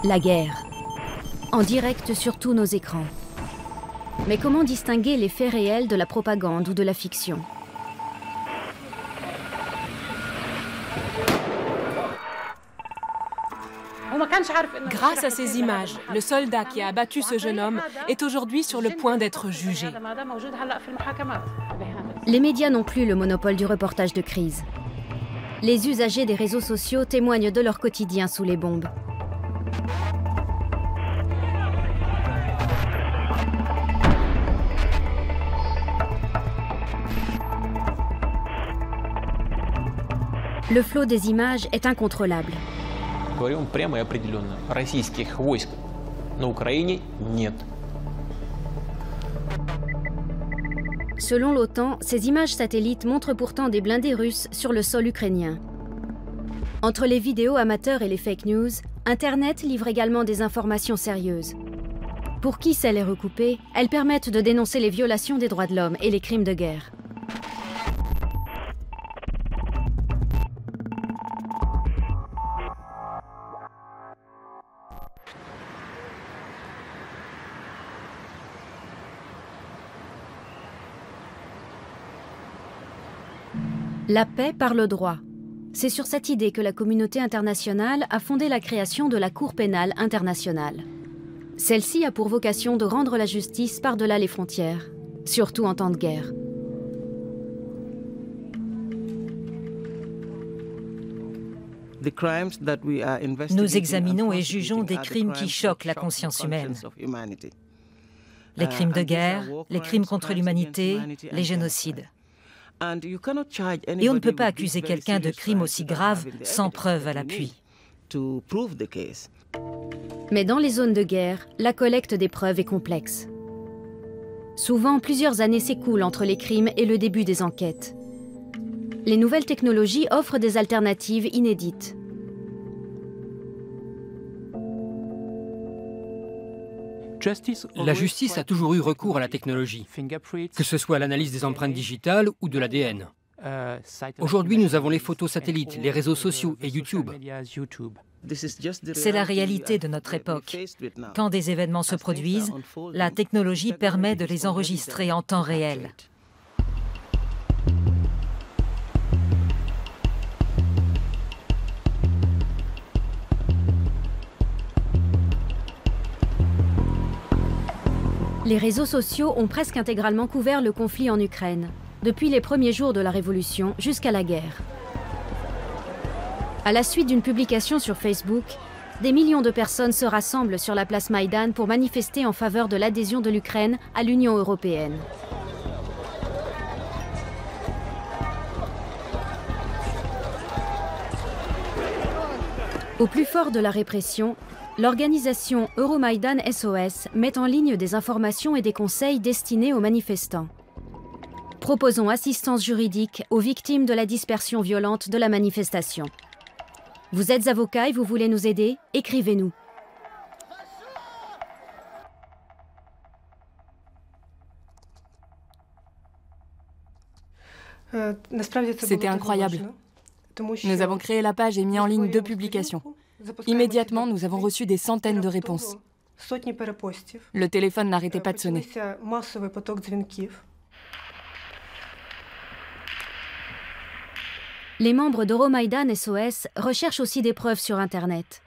La guerre, en direct sur tous nos écrans. Mais comment distinguer les faits réels de la propagande ou de la fiction? Grâce à ces images, le soldat qui a abattu ce jeune homme est aujourd'hui sur le point d'être jugé. Les médias n'ont plus le monopole du reportage de crise. Les usagers des réseaux sociaux témoignent de leur quotidien sous les bombes. Le flot des images est incontrôlable. Говорим прямо и определенно. Российских войск на Украине нет. Selon l'OTAN, ces images satellites montrent pourtant des blindés russes sur le sol ukrainien. Entre les vidéos amateurs et les fake news, Internet livre également des informations sérieuses. Pour qui sait les recouper, elles permettent de dénoncer les violations des droits de l'homme et les crimes de guerre. La paix par le droit. C'est sur cette idée que la communauté internationale a fondé la création de la Cour pénale internationale. Celle-ci a pour vocation de rendre la justice par-delà les frontières, surtout en temps de guerre. Nous examinons et jugeons des crimes qui choquent la conscience humaine. Les crimes de guerre, les crimes contre l'humanité, les génocides. Et on ne peut pas accuser quelqu'un de crimes aussi graves sans preuve à l'appui. Mais dans les zones de guerre, la collecte des preuves est complexe. Souvent, plusieurs années s'écoulent entre les crimes et le début des enquêtes. Les nouvelles technologies offrent des alternatives inédites. La justice a toujours eu recours à la technologie, que ce soit l'analyse des empreintes digitales ou de l'ADN. Aujourd'hui, nous avons les photos satellites, les réseaux sociaux et YouTube. C'est la réalité de notre époque. Quand des événements se produisent, la technologie permet de les enregistrer en temps réel. Les réseaux sociaux ont presque intégralement couvert le conflit en Ukraine, depuis les premiers jours de la Révolution jusqu'à la guerre. À la suite d'une publication sur Facebook, des millions de personnes se rassemblent sur la place Maïdan pour manifester en faveur de l'adhésion de l'Ukraine à l'Union européenne. Au plus fort de la répression, l'organisation Euromaïdan SOS met en ligne des informations et des conseils destinés aux manifestants. Proposons assistance juridique aux victimes de la dispersion violente de la manifestation. Vous êtes avocat et vous voulez nous aider? Écrivez-nous. C'était incroyable. Nous avons créé la page et mis en ligne 2 publications. Immédiatement, nous avons reçu des centaines de réponses. Le téléphone n'arrêtait pas de sonner. Les membres d'Euromaïdan SOS recherchent aussi des preuves sur Internet.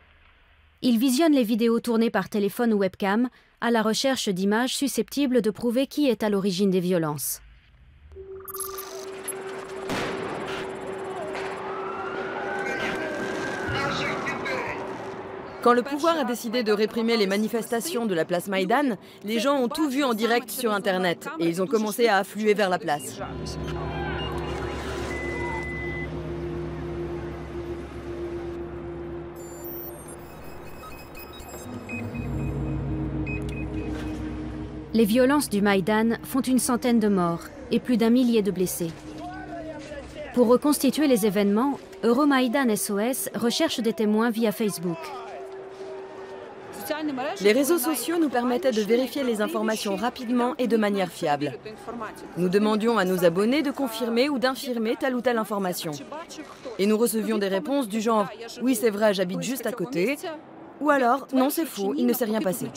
Ils visionnent les vidéos tournées par téléphone ou webcam à la recherche d'images susceptibles de prouver qui est à l'origine des violences. Quand le pouvoir a décidé de réprimer les manifestations de la place Maïdan, les gens ont tout vu en direct sur Internet et ils ont commencé à affluer vers la place. Les violences du Maïdan font une centaine de morts et plus d'1 millier de blessés. Pour reconstituer les événements, Euromaïdan SOS recherche des témoins via Facebook. Les réseaux sociaux nous permettaient de vérifier les informations rapidement et de manière fiable. Nous demandions à nos abonnés de confirmer ou d'infirmer telle ou telle information. Et nous recevions des réponses du genre « Oui, c'est vrai, j'habite juste à côté » Ou alors, non, c'est faux, il ne s'est rien passé.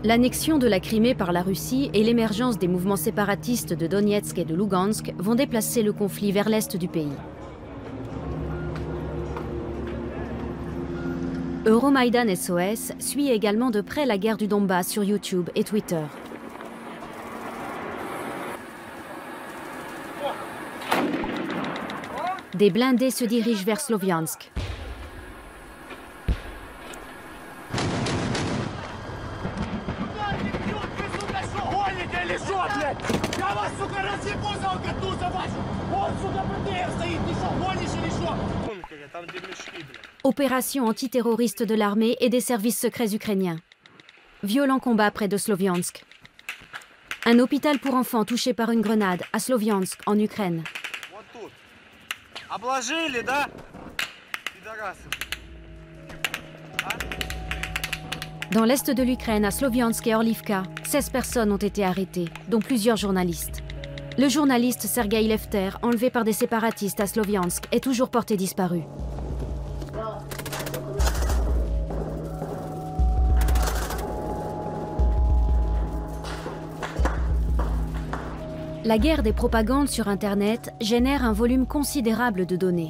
L'annexion de la Crimée par la Russie et l'émergence des mouvements séparatistes de Donetsk et de Lugansk vont déplacer le conflit vers l'est du pays. Euromaïdan SOS suit également de près la guerre du Donbass sur YouTube et Twitter. Des blindés se dirigent vers Sloviansk. Opération antiterroriste de l'armée et des services secrets ukrainiens. Violents combats près de Sloviansk. Un hôpital pour enfants touché par une grenade à Sloviansk, en Ukraine. Dans l'est de l'Ukraine, à Sloviansk et Orlivka, 16 personnes ont été arrêtées, dont plusieurs journalistes. Le journaliste Sergueï Lefter, enlevé par des séparatistes à Sloviansk, est toujours porté disparu. La guerre des propagandes sur Internet génère un volume considérable de données.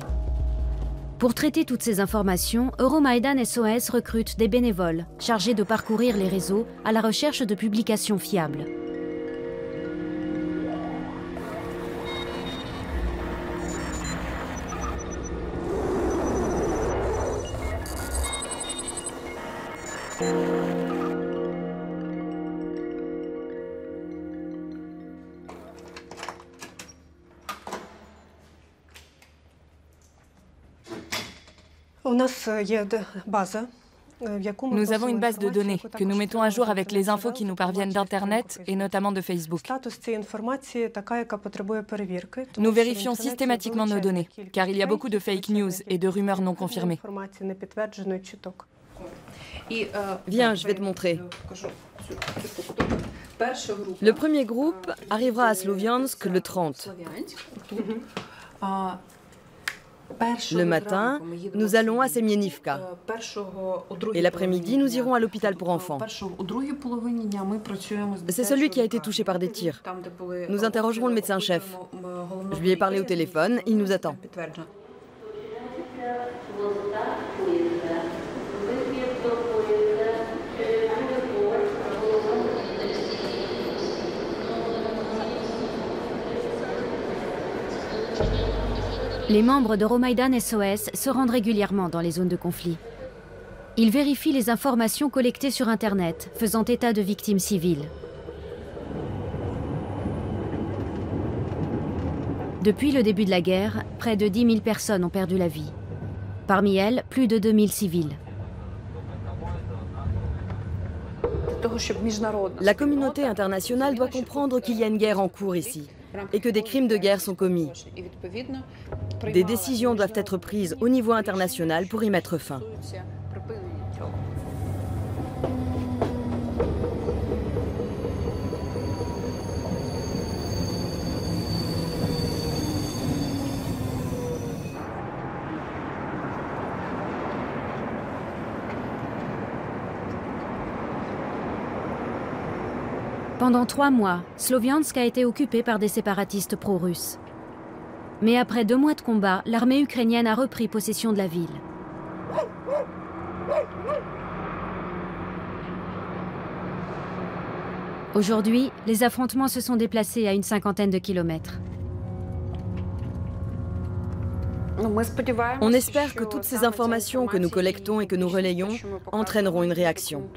Pour traiter toutes ces informations, Euromaïdan SOS recrute des bénévoles chargés de parcourir les réseaux à la recherche de publications fiables. Nous avons une base de données que nous mettons à jour avec les infos qui nous parviennent d'Internet et notamment de Facebook. Nous vérifions systématiquement nos données, car il y a beaucoup de fake news et de rumeurs non confirmées. Viens, je vais te montrer. Le premier groupe arrivera à Sloviansk le 30. Le matin, nous allons à Semienivka. Et l'après-midi, nous irons à l'hôpital pour enfants. C'est celui qui a été touché par des tirs. Nous interrogerons le médecin-chef. Je lui ai parlé au téléphone, il nous attend. Les membres d'Euromaïdan SOS se rendent régulièrement dans les zones de conflit. Ils vérifient les informations collectées sur Internet, faisant état de victimes civiles. Depuis le début de la guerre, près de 10 000 personnes ont perdu la vie. Parmi elles, plus de 2 000 civils. La communauté internationale doit comprendre qu'il y a une guerre en cours ici et que des crimes de guerre sont commis. Des décisions doivent être prises au niveau international pour y mettre fin. Pendant 3 mois, Sloviansk a été occupé par des séparatistes pro-russes. Mais après 2 mois de combat, l'armée ukrainienne a repris possession de la ville. Aujourd'hui, les affrontements se sont déplacés à une 50aine de kilomètres. On espère que toutes ces informations que nous collectons et que nous relayons entraîneront une réaction.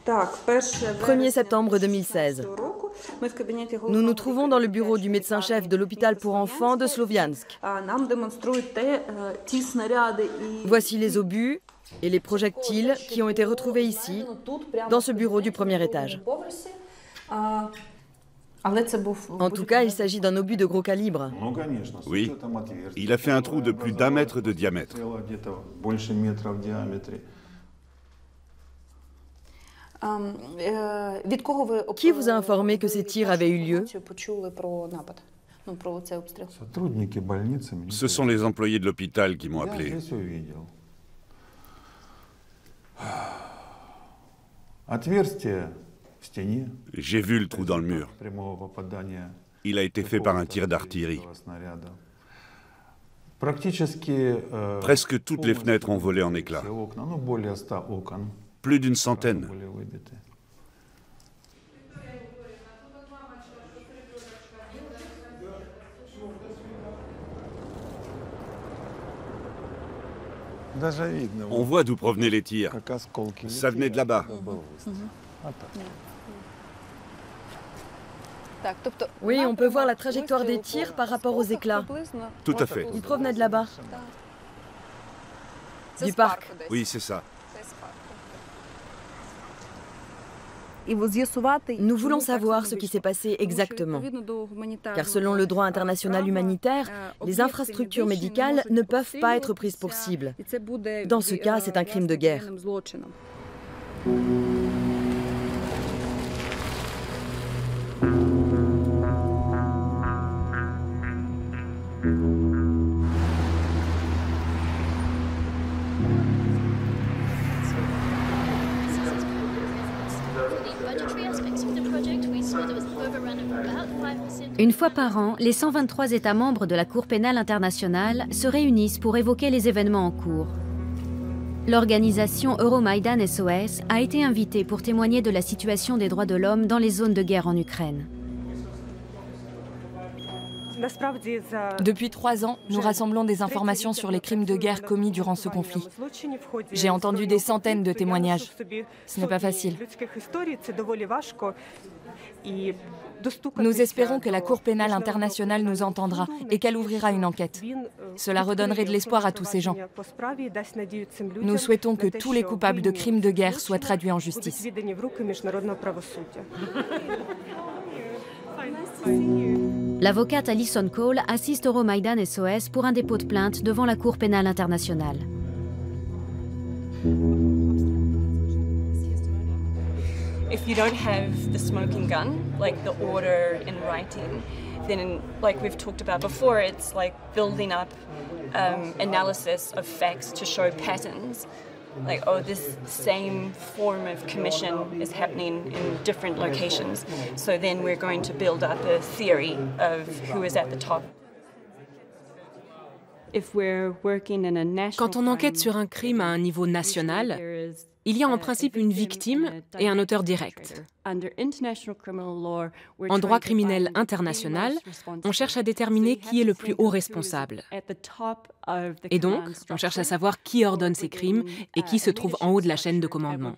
« 1er septembre 2016. Nous nous trouvons dans le bureau du médecin-chef de l'hôpital pour enfants de Sloviansk. Voici les obus et les projectiles qui ont été retrouvés ici, dans ce bureau du premier étage. En tout cas, il s'agit d'un obus de gros calibre. Oui, il a fait un trou de plus d'1 mètre de diamètre. Qui vous a informé que ces tirs avaient eu lieu? Ce sont les employés de l'hôpital qui m'ont appelé. J'ai vu le trou dans le mur. Il a été fait par un tir d'artillerie. Presque toutes les fenêtres ont volé en éclats. Plus d'une centaine. On voit d'où provenaient les tirs. Ça venait de là-bas. Oui, on peut voir la trajectoire des tirs par rapport aux éclats. Tout à fait. Ils provenaient de là-bas. Du parc. Oui, c'est ça. Nous voulons savoir ce qui s'est passé exactement. Car selon le droit international humanitaire, les infrastructures médicales ne peuvent pas être prises pour cible. Dans ce cas, c'est un crime de guerre. Une fois par an, les 123 États membres de la Cour pénale internationale se réunissent pour évoquer les événements en cours. L'organisation Euromaidan SOS a été invitée pour témoigner de la situation des droits de l'homme dans les zones de guerre en Ukraine. Depuis 3 ans, nous rassemblons des informations sur les crimes de guerre commis durant ce conflit. J'ai entendu des centaines de témoignages. Ce n'est pas facile. Nous espérons que la Cour pénale internationale nous entendra et qu'elle ouvrira une enquête. Cela redonnerait de l'espoir à tous ces gens. Nous souhaitons que tous les coupables de crimes de guerre soient traduits en justice. L'avocate Alison Cole assiste Euromaidan SOS pour un dépôt de plainte devant la Cour pénale internationale. If you don't have the smoking gun, like the order in writing, then like we've talked about before, it's like building up analysis of facts to show patterns. Like, oh, this same form of commission is happening in different locations. So then we're going to build up a theory of who is at the top. Quand on enquête sur un crime à un niveau national, il y a en principe une victime et un auteur direct. En droit criminel international, on cherche à déterminer qui est le plus haut responsable. Et donc, on cherche à savoir qui ordonne ces crimes et qui se trouve en haut de la chaîne de commandement.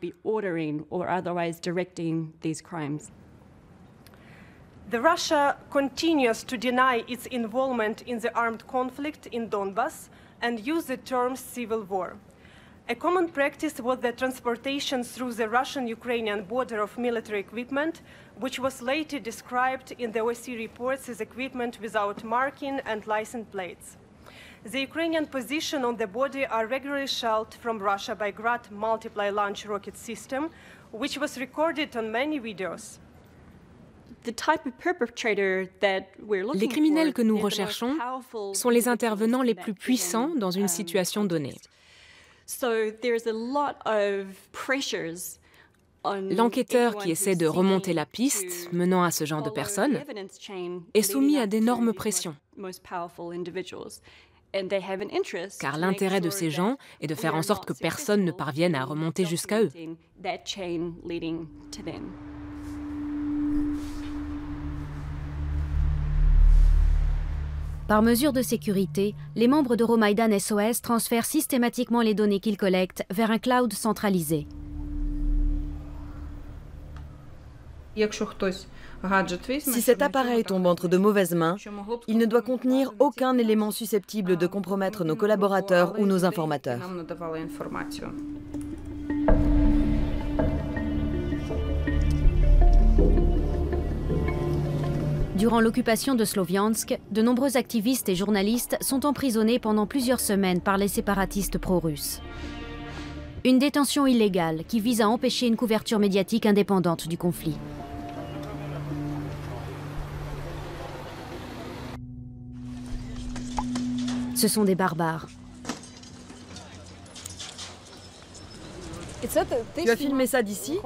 Russia continues to deny its involvement in the armed conflict in Donbas and use the term civil war. A common practice was the transportation through the Russian-Ukrainian border of military equipment, which was later described in the OSCE reports as equipment without marking and license plates. The Ukrainian position on the border are regularly shelled from Russia by Grad multiply launch rocket system, which was recorded on many videos. Les criminels que nous recherchons sont les intervenants les plus puissants dans une situation donnée. L'enquêteur qui essaie de remonter la piste menant à ce genre de personnes est soumis à d'énormes pressions. Car l'intérêt de ces gens est de faire en sorte que personne ne parvienne à remonter jusqu'à eux. Par mesure de sécurité, les membres d'Euromaidan SOS transfèrent systématiquement les données qu'ils collectent vers un cloud centralisé. Si cet appareil tombe entre de mauvaises mains, il ne doit contenir aucun élément susceptible de compromettre nos collaborateurs ou nos informateurs. Durant l'occupation de Sloviansk, de nombreux activistes et journalistes sont emprisonnés pendant plusieurs semaines par les séparatistes pro-russes. Une détention illégale qui vise à empêcher une couverture médiatique indépendante du conflit. Ce sont des barbares. Tu as filmé ça d'ici?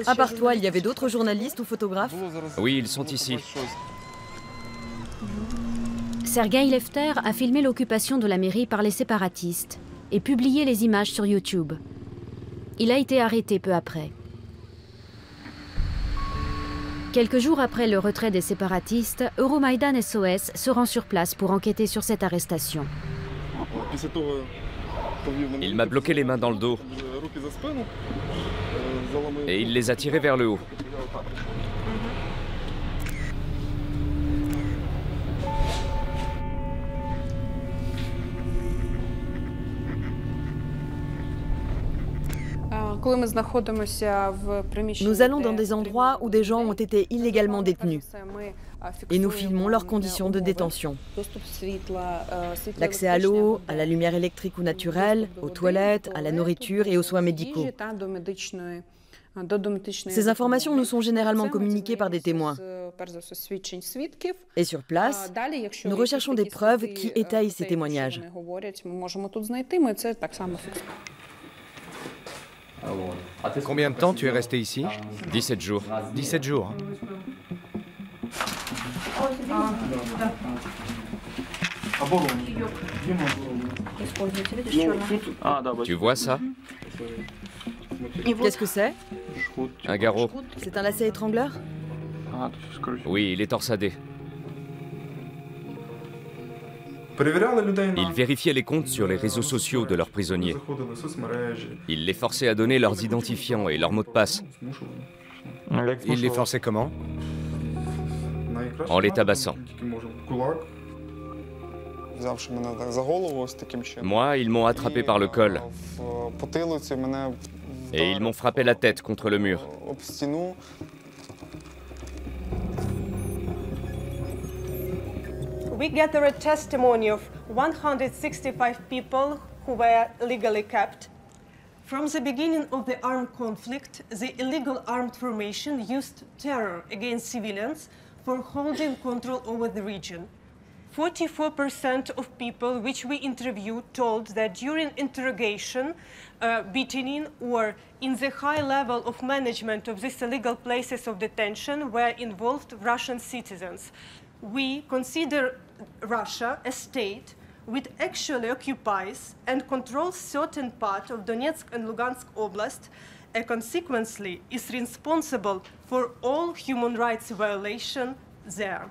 À part toi, il y avait d'autres journalistes ou photographes? Oui, ils sont ici. Sergueï Lefter a filmé l'occupation de la mairie par les séparatistes et publié les images sur YouTube. Il a été arrêté peu après. Quelques jours après le retrait des séparatistes, Euromaïdan SOS se rend sur place pour enquêter sur cette arrestation. Il m'a bloqué les mains dans le dos. Et il les a tirés vers le haut. Nous allons dans des endroits où des gens ont été illégalement détenus et nous filmons leurs conditions de détention. L'accès à l'eau, à la lumière électrique ou naturelle, aux toilettes, à la nourriture et aux soins médicaux. Ces informations nous sont généralement communiquées par des témoins. Et sur place, nous recherchons des preuves qui étayent ces témoignages. Combien de temps tu es resté ici? 17 jours. 17 jours. Tu vois ça? Qu'est-ce que c'est? Un garrot. C'est un lacet étrangleur? Oui, il est torsadé. Ils vérifiaient les comptes sur les réseaux sociaux de leurs prisonniers. Ils les forçaient à donner leurs identifiants et leurs mots de passe. Ils les forçaient comment? En les tabassant. Moi, ils m'ont attrapé par le col. Et ils m'ont frappé la tête contre le mur. We gather a testimony of 165 people who were legally kept. From the beginning of the armed conflict, the illegal armed formation used terror against civilians for holding control over the region. 44% of people which we interviewed told that during interrogation, beating, or in the high level of management of these illegal places of detention were involved Russian citizens. We consider Russia a state which actually occupies and controls certain part of Donetsk and Lugansk Oblast, and consequently is responsible for all human rights violations there.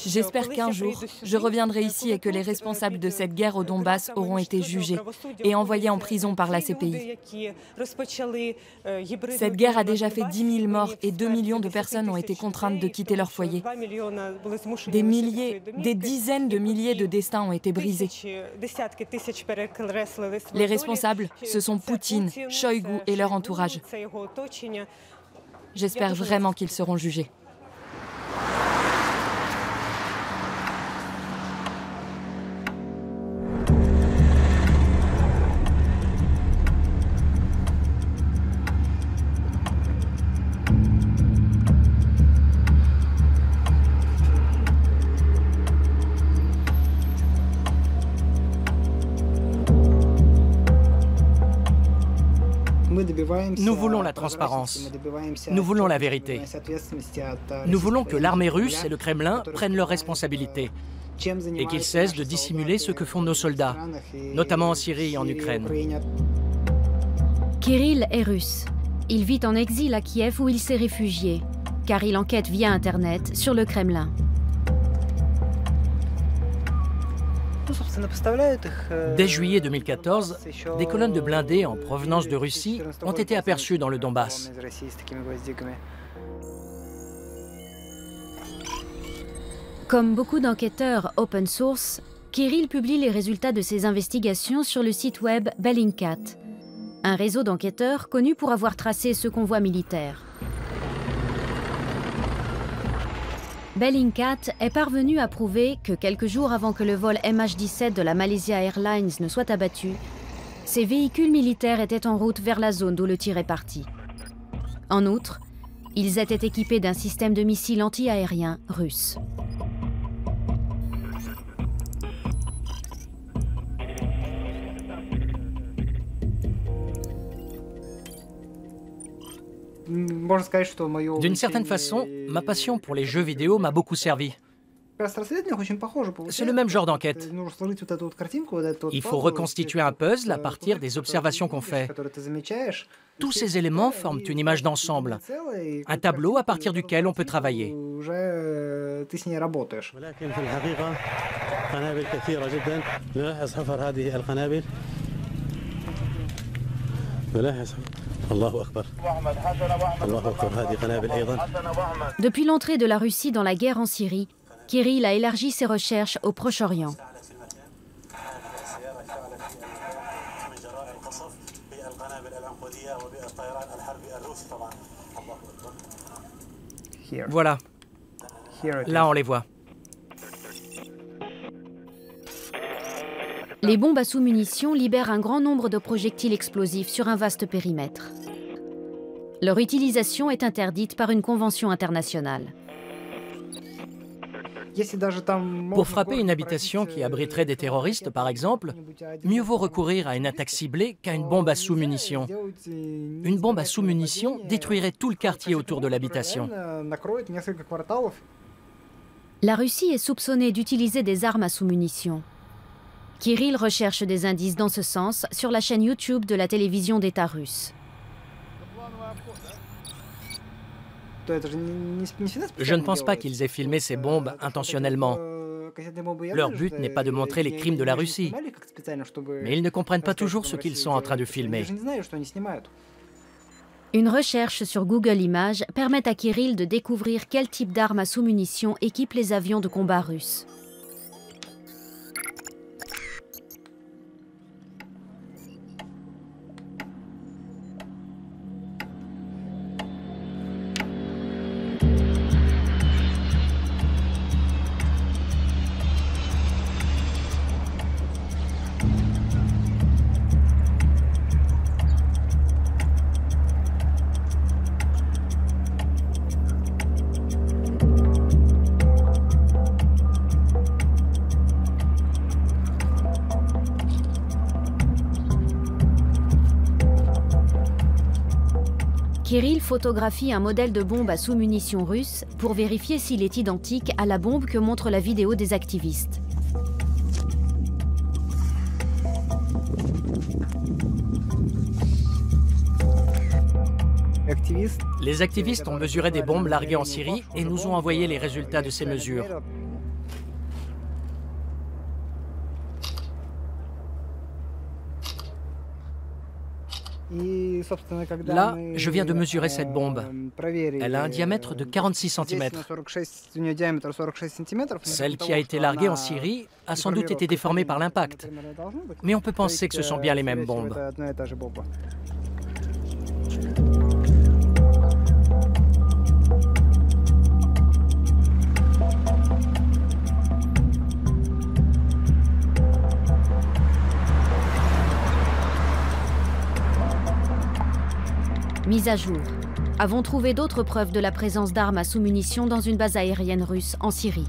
J'espère qu'un jour, je reviendrai ici et que les responsables de cette guerre au Donbass auront été jugés et envoyés en prison par la CPI. Cette guerre a déjà fait 10 000 morts et 2 millions de personnes ont été contraintes de quitter leur foyer. Des milliers, des dizaines de milliers de destins ont été brisés. Les responsables, ce sont Poutine, Shoigu et leur entourage. J'espère vraiment qu'ils seront jugés. Nous voulons la transparence. Nous voulons la vérité. Nous voulons que l'armée russe et le Kremlin prennent leurs responsabilités et qu'ils cessent de dissimuler ce que font nos soldats, notamment en Syrie et en Ukraine. Kirill est russe. Il vit en exil à Kiev où il s'est réfugié, car il enquête via Internet sur le Kremlin. Dès juillet 2014, des colonnes de blindés en provenance de Russie ont été aperçues dans le Donbass. Comme beaucoup d'enquêteurs open source, Kirill publie les résultats de ses investigations sur le site web Bellingcat, un réseau d'enquêteurs connu pour avoir tracé ce convoi militaire. Bellingcat est parvenu à prouver que quelques jours avant que le vol MH17 de la Malaysia Airlines ne soit abattu, ces véhicules militaires étaient en route vers la zone d'où le tir est parti. En outre, ils étaient équipés d'un système de missiles anti-aériens russe. D'une certaine façon, ma passion pour les jeux vidéo m'a beaucoup servi. C'est le même genre d'enquête. Il faut reconstituer un puzzle à partir des observations qu'on fait. Tous ces éléments forment une image d'ensemble, un tableau à partir duquel on peut travailler. Depuis l'entrée de la Russie dans la guerre en Syrie, Kirill a élargi ses recherches au Proche-Orient. Voilà. Là, on les voit. Les bombes à sous-munitions libèrent un grand nombre de projectiles explosifs sur un vaste périmètre. Leur utilisation est interdite par une convention internationale. Pour frapper une habitation qui abriterait des terroristes, par exemple, mieux vaut recourir à une attaque ciblée qu'à une bombe à sous-munitions. Une bombe à sous-munitions détruirait tout le quartier autour de l'habitation. La Russie est soupçonnée d'utiliser des armes à sous-munitions. Kirill recherche des indices dans ce sens sur la chaîne YouTube de la télévision d'État russe. Je ne pense pas qu'ils aient filmé ces bombes intentionnellement. Leur but n'est pas de montrer les crimes de la Russie. Mais ils ne comprennent pas toujours ce qu'ils sont en train de filmer. Une recherche sur Google Images permet à Kirill de découvrir quel type d'armes à sous-munitions équipent les avions de combat russes. Kirill photographie un modèle de bombe à sous-munitions russe pour vérifier s'il est identique à la bombe que montre la vidéo des activistes. Les activistes ont mesuré des bombes larguées en Syrie et nous ont envoyé les résultats de ces mesures. Là, je viens de mesurer cette bombe. Elle a un diamètre de 46 cm. Celle qui a été larguée en Syrie a sans doute été déformée par l'impact. Mais on peut penser que ce sont bien les mêmes bombes. Mise à jour. Avons trouvé d'autres preuves de la présence d'armes à sous-munitions dans une base aérienne russe en Syrie.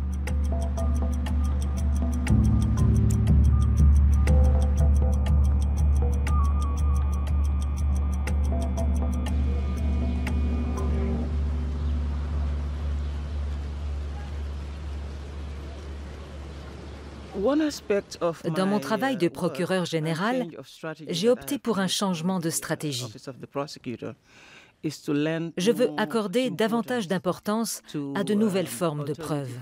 Dans mon travail de procureur général, j'ai opté pour un changement de stratégie. Je veux accorder davantage d'importance à de nouvelles formes de preuves.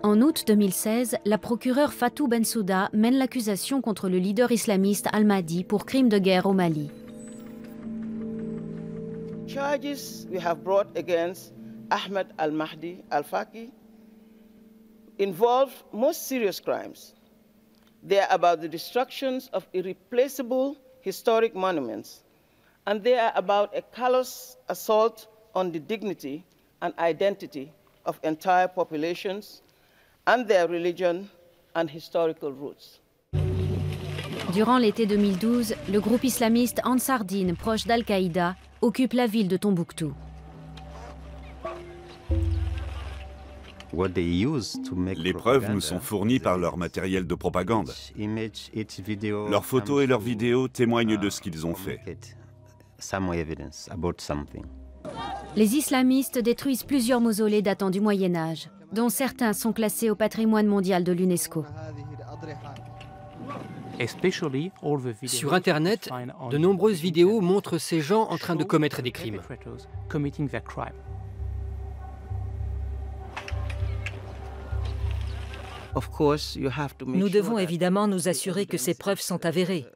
En août 2016, la procureure Fatou Bensouda mène l'accusation contre le leader islamiste Al-Mahdi pour crimes de guerre au Mali. Charges we have brought against Ahmed Al-Mahdi Al-Faqi involve most serious crimes. They are about the destructions of irreplaceable historic monuments, and they are about a callous assault on the dignity and identity of entire populations and their religion and historical roots. Durant l'été 2012, le groupe islamiste Ansar Dine, proche d'Al-Qaïda, occupe la ville de Tombouctou. Les preuves nous sont fournies par leur matériel de propagande. Leurs photos et leurs vidéos témoignent de ce qu'ils ont fait. Les islamistes détruisent plusieurs mausolées datant du Moyen-Âge, dont certains sont classés au patrimoine mondial de l'UNESCO. Sur Internet, de nombreuses vidéos montrent ces gens en train de commettre des crimes. Nous devons évidemment nous assurer que ces preuves sont avérées,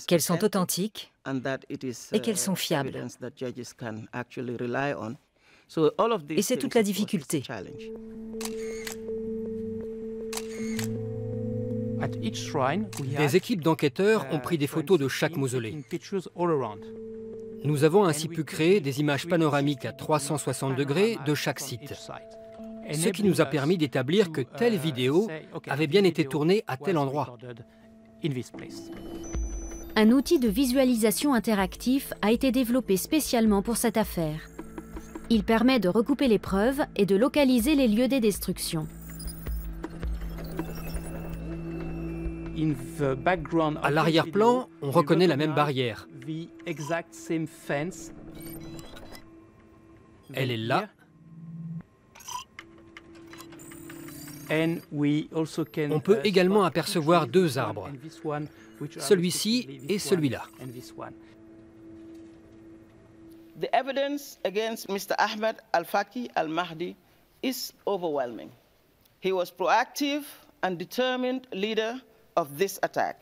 qu'elles sont authentiques et qu'elles sont fiables. Et c'est toute la difficulté. Des équipes d'enquêteurs ont pris des photos de chaque mausolée. Nous avons ainsi pu créer des images panoramiques à 360 degrés de chaque site, ce qui nous a permis d'établir que telle vidéo avait bien été tournée à tel endroit. Un outil de visualisation interactif a été développé spécialement pour cette affaire. Il permet de recouper les preuves et de localiser les lieux des destructions. À l'arrière-plan, on reconnaît la même barrière. Elle est là. On peut également apercevoir deux arbres, celui-ci et celui-là. The evidence against Mr. Ahmed Al-Faki Al-Mahdi is overwhelming. He was proactive and determined leader of this attack.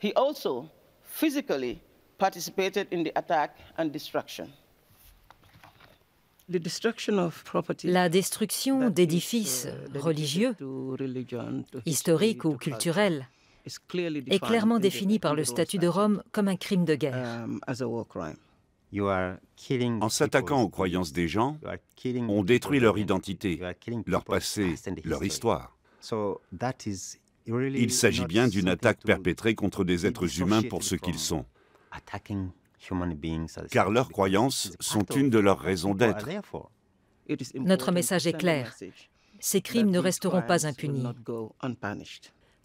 He also physically participated in the attack and destruction. La destruction d'édifices religieux, historiques ou culturels est clairement définie par le statut de Rome comme un crime de guerre. En s'attaquant aux croyances des gens, on détruit leur identité, leur passé, leur histoire. Il s'agit bien d'une attaque perpétrée contre des êtres humains pour ce qu'ils sont, car leurs croyances sont une de leurs raisons d'être. Notre message est clair. Ces crimes ne resteront pas impunis.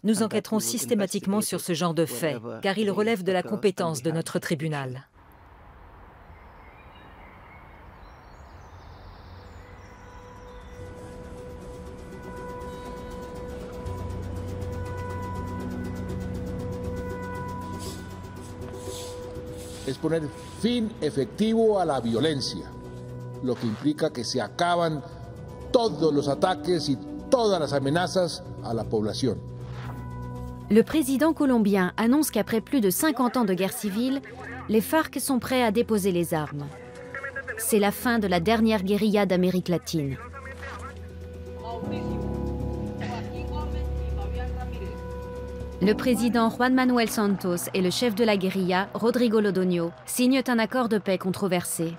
Nous enquêterons systématiquement sur ce genre de faits, car ils relèvent de la compétence de notre tribunal. Es poner fin efectivo a la violencia, lo que implica que se acaban todos los ataques y todas las amenazas a la población. Le président colombien annonce qu'après plus de 50 ans de guerre civile, les FARC sont prêts à déposer les armes. C'est la fin de la dernière guérilla d'Amérique latine. Le président Juan Manuel Santos et le chef de la guérilla, Rodrigo Londoño, signent un accord de paix controversé.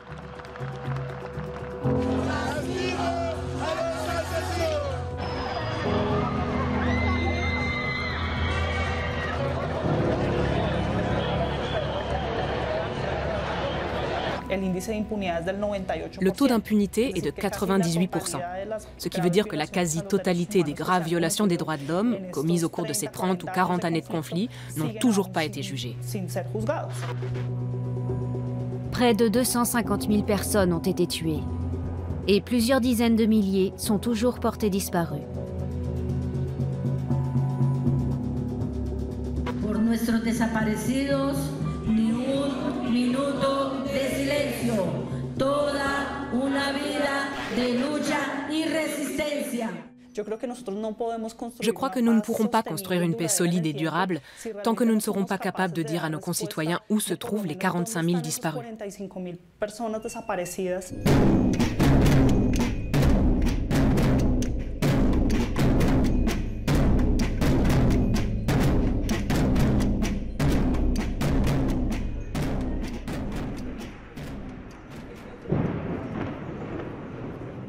Le taux d'impunité est de 98%, ce qui veut dire que la quasi-totalité des graves violations des droits de l'homme, commises au cours de ces 30 ou 40 années de conflit, n'ont toujours pas été jugées. Près de 250 000 personnes ont été tuées et plusieurs dizaines de milliers sont toujours portés disparus. Por nuestros desaparecidos, ni un minuto de silencio. Toda una vida de lucha y resistencia. Je crois que nous ne pourrons pas construire une paix solide et durable tant que nous ne serons pas capables de dire à nos concitoyens où se trouvent les 45 000 disparus.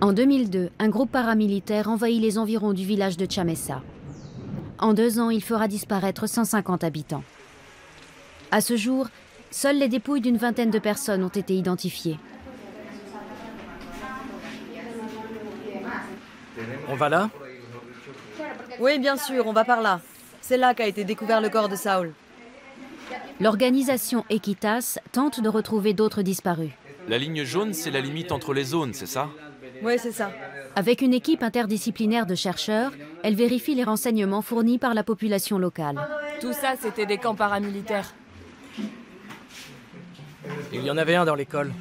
En 2002, un groupe paramilitaire envahit les environs du village de Chamesa. En 2 ans, il fera disparaître 150 habitants. À ce jour, seules les dépouilles d'une vingtaine de personnes ont été identifiées. On va là? Oui, bien sûr, on va par là. C'est là qu'a été découvert le corps de Saul. L'organisation Equitas tente de retrouver d'autres disparus. La ligne jaune, c'est la limite entre les zones, c'est ça? Oui, c'est ça. Avec une équipe interdisciplinaire de chercheurs, elle vérifie les renseignements fournis par la population locale. Tout ça, c'était des camps paramilitaires. Il y en avait un dans l'école.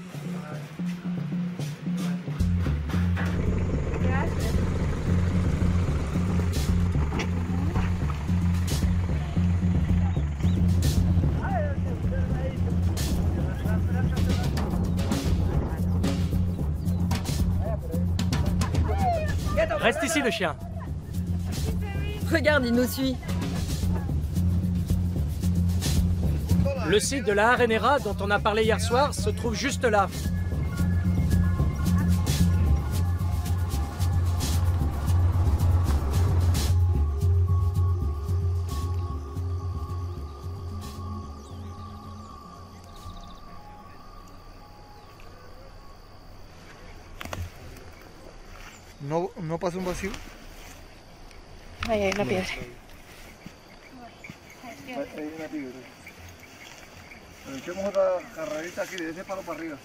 Reste ici, le chien. Regarde, il nous suit. Le site de la Arenera dont on a parlé hier soir se trouve juste là. No pasa un vacío. Ahí hay una piedra. Hay una piedra. Echemos otra carrerita aquí de ese palo para arriba.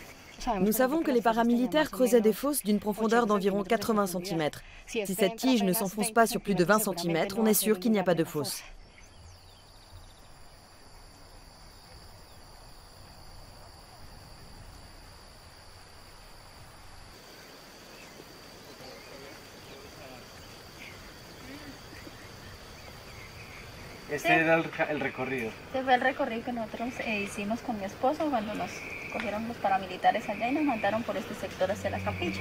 Nous savons que les paramilitaires creusaient des fosses d'une profondeur d'environ 80 cm. Si cette tige ne s'enfonce pas sur plus de 20 cm, on est sûr qu'il n'y a pas de fosse. Este era el recorrido. Este fue el recorrido que nosotros hicimos con mi esposo cuando nos cogieron los paramilitares allá y nos mandaron por este sector hacia la capilla.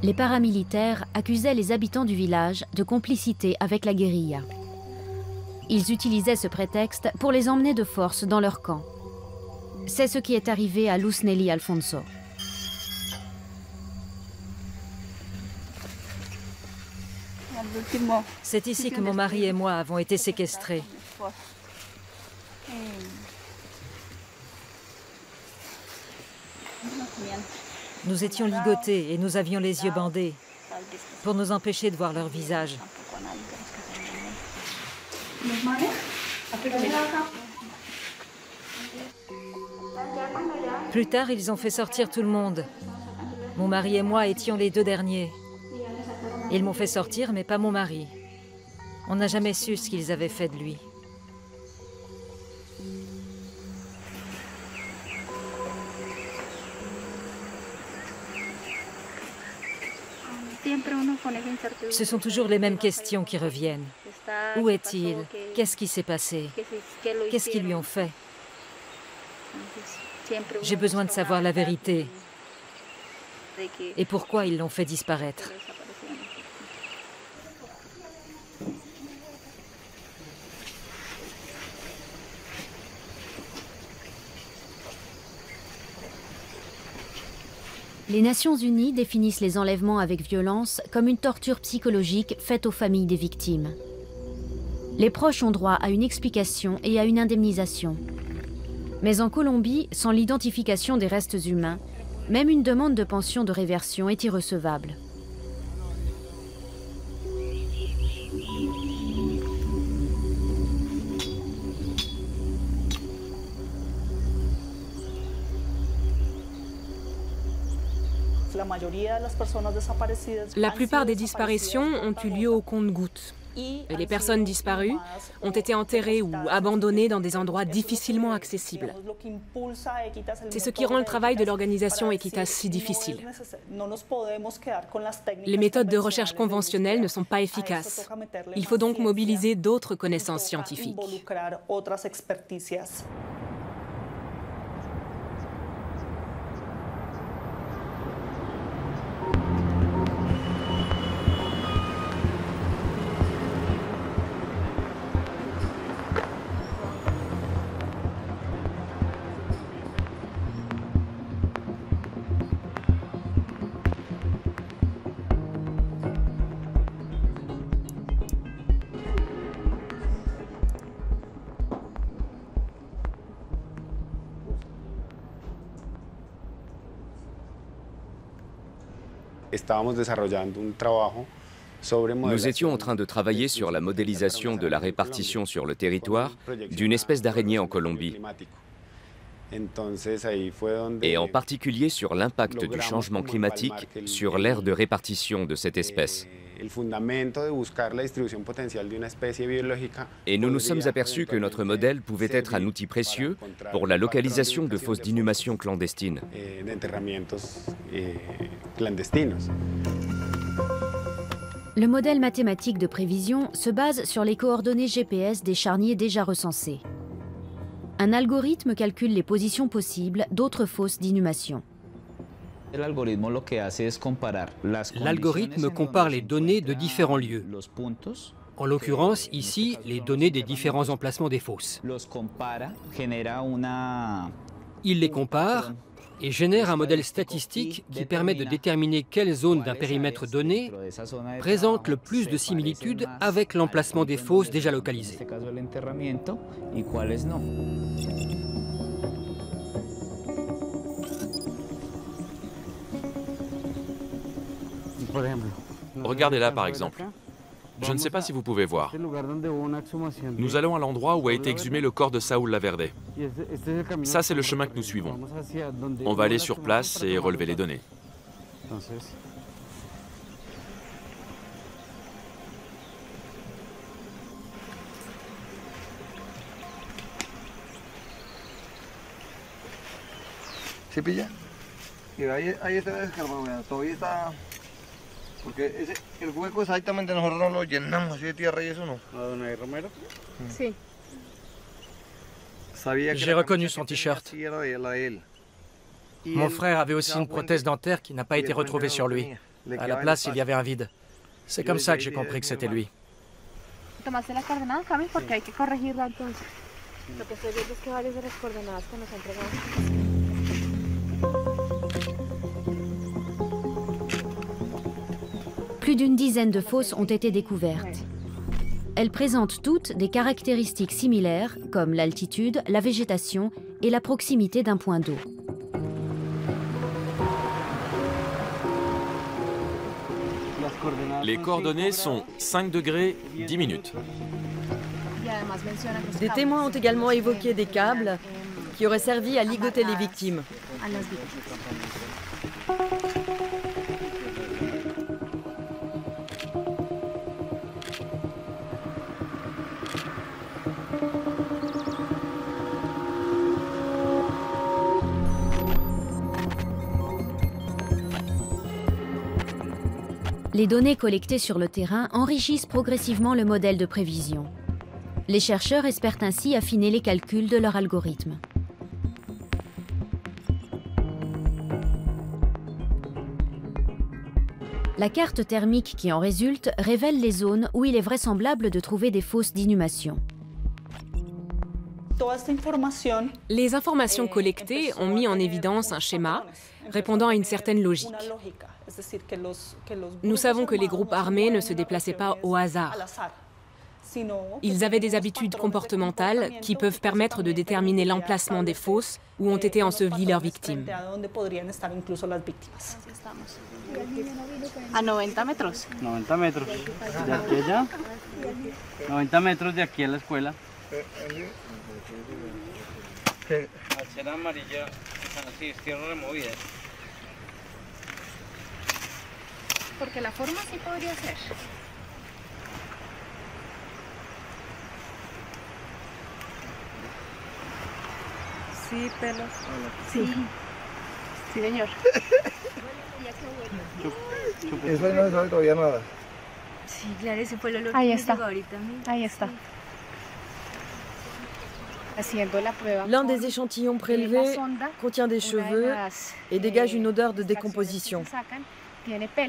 Les paramilitaires accusaient les habitants du village de complicité avec la guérilla. Ils utilisaient ce prétexte pour les emmener de force dans leur camp. C'est ce qui est arrivé à Luz Nelly Alfonso. C'est ici que mon mari et moi avons été séquestrés. Nous étions ligotés et nous avions les yeux bandés pour nous empêcher de voir leur visage. Plus tard, ils ont fait sortir tout le monde. Mon mari et moi étions les 2 derniers. Ils m'ont fait sortir, mais pas mon mari. On n'a jamais su ce qu'ils avaient fait de lui. Ce sont toujours les mêmes questions qui reviennent. Où est-il? Qu'est-ce qui s'est passé? Qu'est-ce qu'ils lui ont fait? J'ai besoin de savoir la vérité. Et pourquoi ils l'ont fait disparaître? Les Nations Unies définissent les enlèvements avec violence comme une torture psychologique faite aux familles des victimes. Les proches ont droit à une explication et à une indemnisation. Mais en Colombie, sans l'identification des restes humains, même une demande de pension de réversion est irrecevable. La plupart des disparitions ont eu lieu au compte-gouttes. Et les personnes disparues ont été enterrées ou abandonnées dans des endroits difficilement accessibles. C'est ce qui rend le travail de l'organisation Equitas si difficile. Les méthodes de recherche conventionnelles ne sont pas efficaces. Il faut donc mobiliser d'autres connaissances scientifiques. Nous étions en train de travailler sur la modélisation de la répartition sur le territoire d'une espèce d'araignée en Colombie, et en particulier sur l'impact du changement climatique sur l'aire de répartition de cette espèce. Et nous nous sommes aperçus que notre modèle pouvait être un outil précieux pour la localisation de fosses d'inhumation clandestines. Le modèle mathématique de prévision se base sur les coordonnées GPS des charniers déjà recensés. Un algorithme calcule les positions possibles d'autres fosses d'inhumation. L'algorithme compare les données de différents lieux. En l'occurrence, ici, les données des différents emplacements des fosses. Il les compare et génère un modèle statistique qui permet de déterminer quelle zone d'un périmètre donné présente le plus de similitudes avec l'emplacement des fosses déjà localisées. Regardez là par exemple. Je ne sais pas si vous pouvez voir. Nous allons à l'endroit où a été exhumé le corps de Saúl Laverde. Ça, c'est le chemin que nous suivons. On va aller sur place et relever les données. ¿Se pilla? Y ahí está descargado, todavía está... Porque el hueco exactamente nosotros no lo llenamos así de tierra y eso no. ¿A don Romero? Sí. J'ai reconnu son t-shirt. Mon frère avait aussi une prothèse dentaire qui n'a pas été retrouvée sur lui. À la place, il y avait un vide. C'est comme ça que j'ai compris que c'était lui. Tomaste las coordenadas, Cami, porque hay que corregirla entonces. Lo que estoy viendo es que varias de las coordenadas que nos han entregado. Plus d'une dizaine de fosses ont été découvertes. Elles présentent toutes des caractéristiques similaires, comme l'altitude, la végétation et la proximité d'un point d'eau. Les coordonnées sont 5 degrés, 10 minutes. Des témoins ont également évoqué des câbles qui auraient servi à ligoter les victimes. Les données collectées sur le terrain enrichissent progressivement le modèle de prévision. Les chercheurs espèrent ainsi affiner les calculs de leur algorithme. La carte thermique qui en résulte révèle les zones où il est vraisemblable de trouver des fosses d'inhumation. Les informations collectées ont mis en évidence un schéma répondant à une certaine logique. Nous savons que les groupes armés ne se déplaçaient pas au hasard. Ils avaient des habitudes comportementales qui peuvent permettre de déterminer l'emplacement des fosses où ont été ensevelies leurs victimes. A 90 metros. 90 metros. De aquí allá. 90 metros de aquí a la escuela. La chela amarilla, están así, es tierra removida. Porque la forma sí podría ser. Sí, pelos. Sí. Sí, señor. Eso no se sabe todavía nada. Sí, claro, ese fue el olor que me llegó ahorita. Ahí está. L'un des échantillons prélevés contient des cheveux et dégage une odeur de décomposition.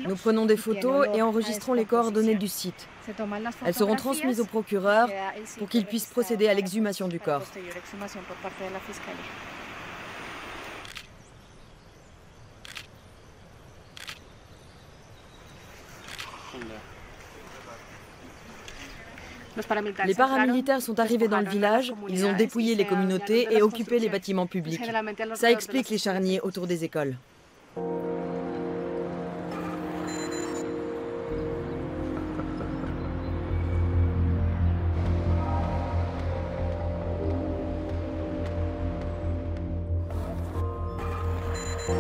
Nous prenons des photos et enregistrons les coordonnées du site. Elles seront transmises au procureur pour qu'il puisse procéder à l'exhumation du corps. Les paramilitaires sont arrivés dans le village, ils ont dépouillé les communautés et occupé les bâtiments publics. Ça explique les charniers autour des écoles. Nous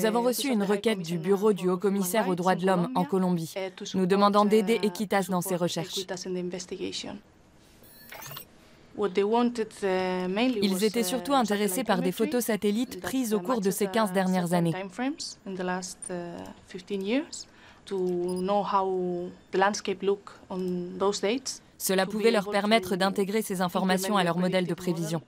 avons reçu une requête du bureau du Haut-Commissaire aux droits de l'homme en Colombie, nous demandant d'aider Equitas dans ses recherches. Ils étaient surtout intéressés par des photos satellites prises au cours de ces 15 dernières années. Cela pouvait leur permettre d'intégrer ces informations à leur modèle de prévision.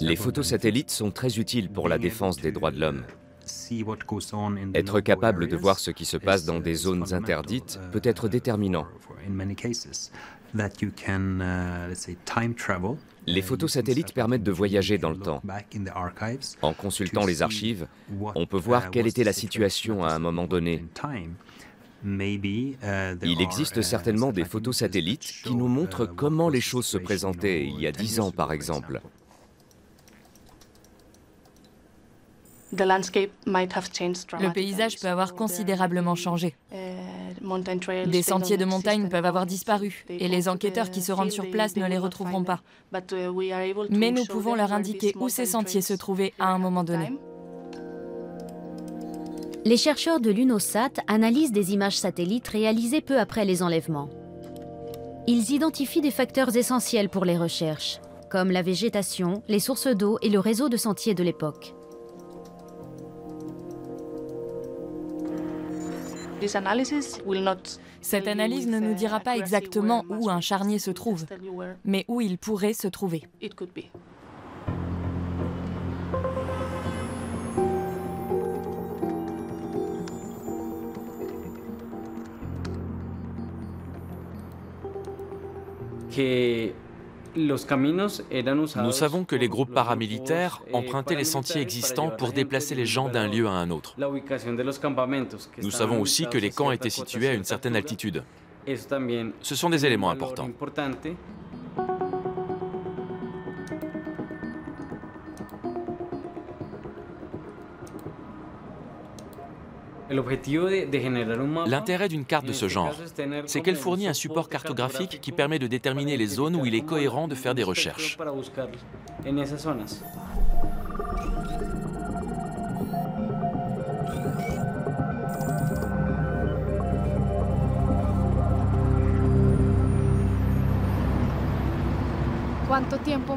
Les photos satellites sont très utiles pour la défense des droits de l'homme. Être capable de voir ce qui se passe dans des zones interdites peut être déterminant. Les photos satellites permettent de voyager dans le temps. En consultant les archives, on peut voir quelle était la situation à un moment donné. Il existe certainement des photos satellites qui nous montrent comment les choses se présentaient il y a 10 ans, par exemple. Le paysage peut avoir considérablement changé. Des sentiers de montagne peuvent avoir disparu et les enquêteurs qui se rendent sur place ne les retrouveront pas. Mais nous pouvons leur indiquer où ces sentiers se trouvaient à un moment donné. Les chercheurs de l'UNOSAT analysent des images satellites réalisées peu après les enlèvements. Ils identifient des facteurs essentiels pour les recherches, comme la végétation, les sources d'eau et le réseau de sentiers de l'époque. Cette analyse ne nous dira pas exactement où un charnier se trouve, mais où il pourrait se trouver. Nous savons que les groupes paramilitaires empruntaient les sentiers existants pour déplacer les gens d'un lieu à un autre. Nous savons aussi que les camps étaient situés à une certaine altitude. Ce sont des éléments importants. L'intérêt d'une carte de ce genre, c'est qu'elle fournit un support cartographique qui permet de déterminer les zones où il est cohérent de faire des recherches.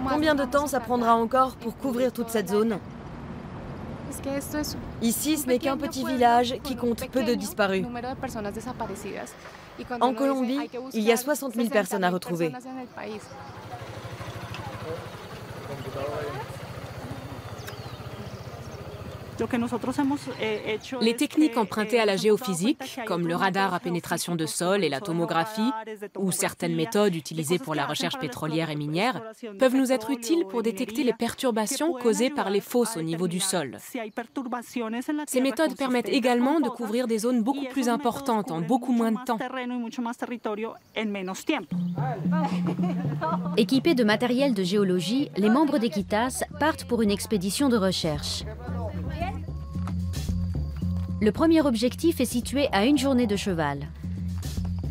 Combien de temps ça prendra encore pour couvrir toute cette zone ? Ici, ce n'est qu'un petit village qui compte peu de disparus. En Colombie, il y a 60 000 personnes à retrouver. Les techniques empruntées à la géophysique, comme le radar à pénétration de sol et la tomographie, ou certaines méthodes utilisées pour la recherche pétrolière et minière, peuvent nous être utiles pour détecter les perturbations causées par les fosses au niveau du sol. Ces méthodes permettent également de couvrir des zones beaucoup plus importantes en beaucoup moins de temps. Équipés de matériel de géologie, les membres d'Equitas partent pour une expédition de recherche. Le premier objectif est situé à une journée de cheval.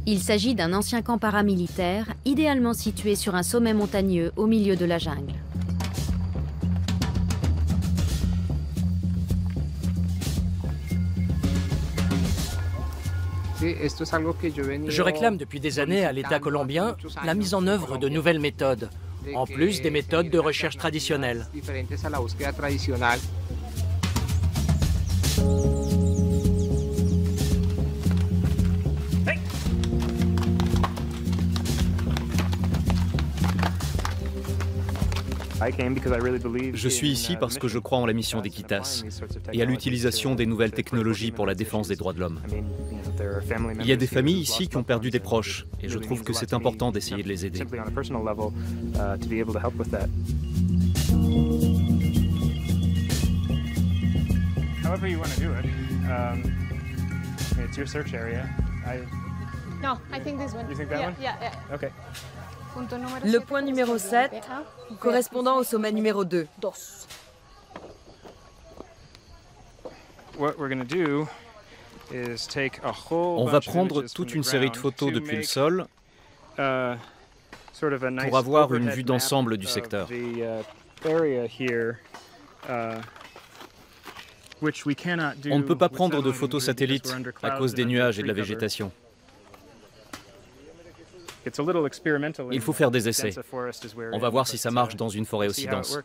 Il s'agit d'un ancien camp paramilitaire, idéalement situé sur un sommet montagneux au milieu de la jungle. Je réclame depuis des années à l'État colombien la mise en œuvre de nouvelles méthodes, en plus des méthodes de recherche traditionnelles. Je suis ici parce que je crois en la mission d'Equitas et à l'utilisation des nouvelles technologies pour la défense des droits de l'homme. Il y a des familles ici qui ont perdu des proches et je trouve que c'est important d'essayer de les aider. No, I think this one. You think that one? Yeah. Okay. Le point numéro 7, correspondant au sommet numéro 2. On va prendre toute une série de photos depuis le sol pour avoir une vue d'ensemble du secteur. On ne peut pas prendre de photos satellites à cause des nuages et de la végétation. Il faut faire des essais. On va voir si ça marche dans une forêt aussi dense.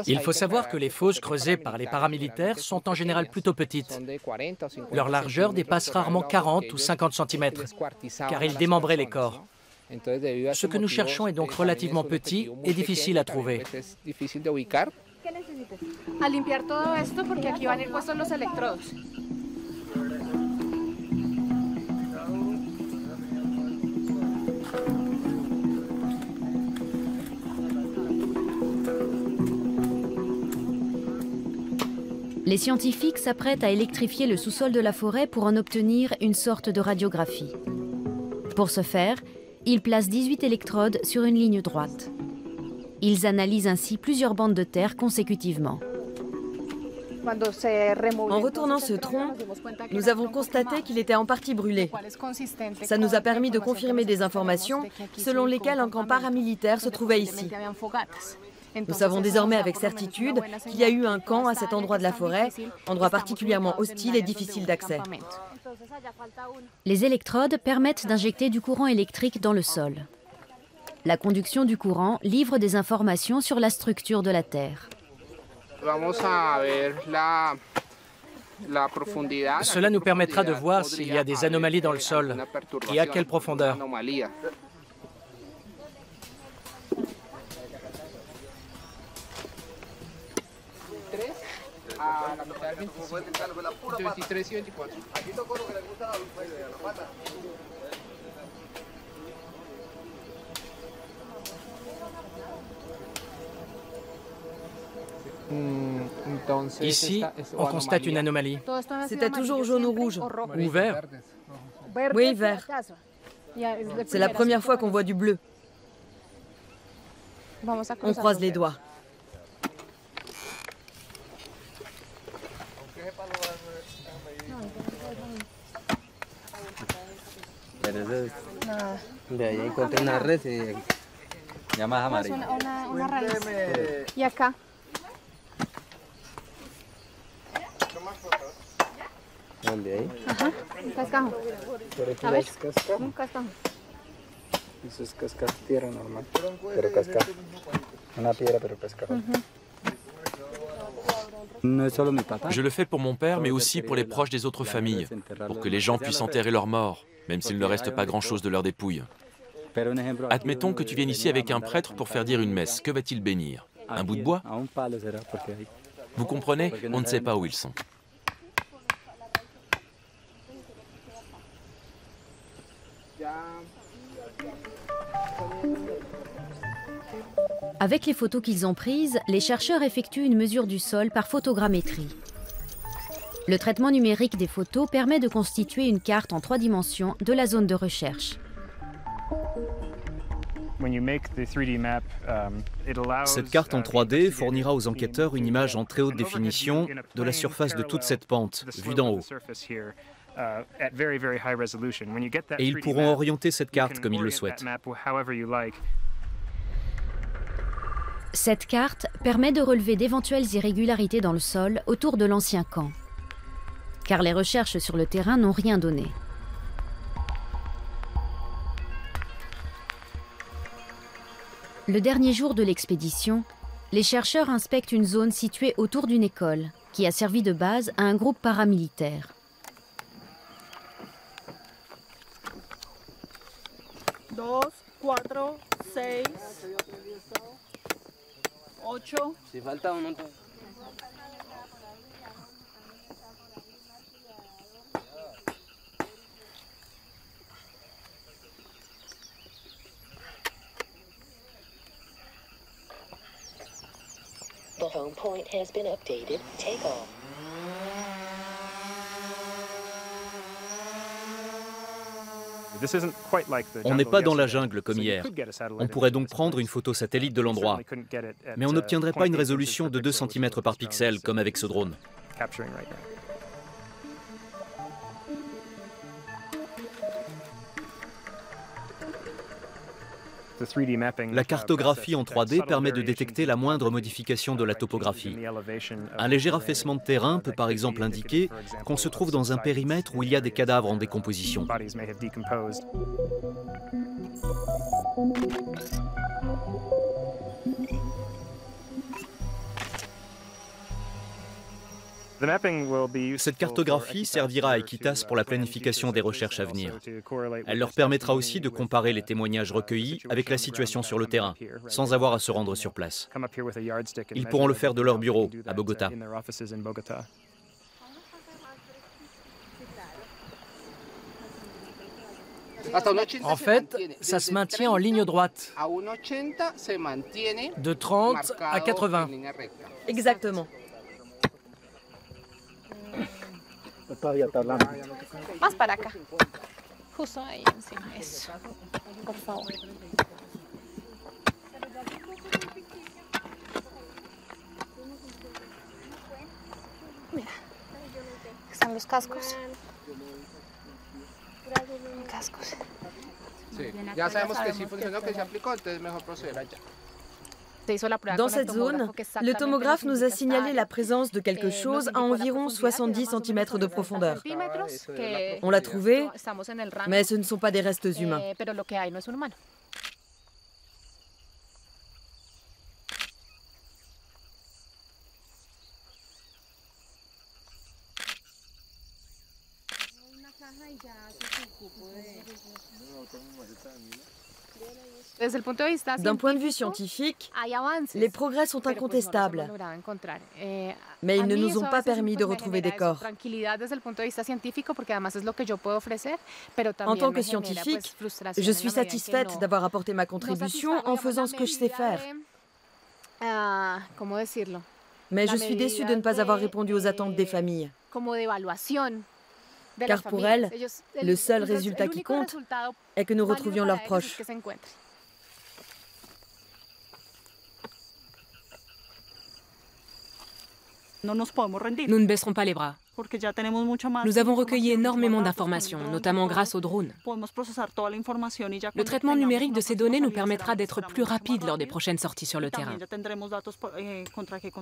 Il faut savoir que les fosses creusées par les paramilitaires sont en général plutôt petites. Leur largeur dépasse rarement 40 ou 50 cm, car ils démembraient les corps. Ce que nous cherchons est donc relativement petit et difficile à trouver. A limpiar todo esto porque aquí van a ir puestos los electrodos. Les scientifiques s'apprêtent à électrifier le sous-sol de la forêt pour en obtenir une sorte de radiographie. Pour ce faire, ils placent 18 électrodes sur une ligne droite. Ils analysent ainsi plusieurs bandes de terre consécutivement. En retournant ce tronc, nous avons constaté qu'il était en partie brûlé. Ça nous a permis de confirmer des informations selon lesquelles un camp paramilitaire se trouvait ici. Nous savons désormais avec certitude qu'il y a eu un camp à cet endroit de la forêt, endroit particulièrement hostile et difficile d'accès. Les électrodes permettent d'injecter du courant électrique dans le sol. La conduction du courant livre des informations sur la structure de la Terre. Cela nous permettra de voir s'il y a des anomalies dans le sol et à quelle profondeur. Ici, on constate une anomalie. C'était toujours jaune ou rouge. Ou vert. Oui, vert. C'est la première fois qu'on voit du bleu. On croise les doigts. De ahí encontré una red y llamas amarillas. Una raíz. Y acá. ¿Dónde ahí? Ajá, un cascajo. A ver, un cascajo. Eso es cascar tierra normal, pero cascar. Una piedra, pero cascar. Je le fais pour mon père, mais aussi pour les proches des autres familles, pour que les gens puissent enterrer leurs morts, même s'il ne reste pas grand-chose de leurs dépouilles. Admettons que tu viennes ici avec un prêtre pour faire dire une messe. Que va-t-il bénir? Un bout de bois? Vous comprenez? On ne sait pas où ils sont. Avec les photos qu'ils ont prises, les chercheurs effectuent une mesure du sol par photogrammétrie. Le traitement numérique des photos permet de constituer une carte en 3 dimensions de la zone de recherche. Cette carte en 3D fournira aux enquêteurs une image en très haute définition de la surface de toute cette pente, vue d'en haut. Et ils pourront orienter cette carte comme ils le souhaitent. Cette carte permet de relever d'éventuelles irrégularités dans le sol autour de l'ancien camp, car les recherches sur le terrain n'ont rien donné. Le dernier jour de l'expédition, les chercheurs inspectent une zone située autour d'une école qui a servi de base à un groupe paramilitaire. Si falta uno. On n'est pas dans la jungle comme hier. On pourrait donc prendre une photo satellite de l'endroit. Mais on n'obtiendrait pas une résolution de 2 cm par pixel comme avec ce drone. La cartographie en 3D permet de détecter la moindre modification de la topographie. Un léger affaissement de terrain peut par exemple indiquer qu'on se trouve dans un périmètre où il y a des cadavres en décomposition. Cette cartographie servira à Equitas pour la planification des recherches à venir. Elle leur permettra aussi de comparer les témoignages recueillis avec la situation sur le terrain, sans avoir à se rendre sur place. Ils pourront le faire de leur bureau, à Bogota. En fait, ça se maintient en ligne droite. De 30 à 80. Exactement. Más para acá. Justo ahí encima. Eso. Por favor. Mira. Están los cascos. Cascos. Sí. Ya sabemos que sí funcionó, que se aplicó, entonces mejor proceder allá. Dans cette zone, le tomographe nous a signalé la présence de quelque chose à environ 70 cm de profondeur. On l'a trouvé, mais ce ne sont pas des restes humains. D'un point de vue scientifique, les progrès sont incontestables, mais ils ne nous ont pas permis de retrouver des corps. En tant que scientifique, je suis satisfaite d'avoir apporté ma contribution en faisant ce que je sais faire. Mais je suis déçue de ne pas avoir répondu aux attentes des familles. Car pour elles, le seul résultat qui compte est que nous retrouvions leurs proches. Nous ne baisserons pas les bras. Nous avons recueilli énormément d'informations, notamment grâce aux drones. Le traitement numérique de ces données nous permettra d'être plus rapides lors des prochaines sorties sur le terrain.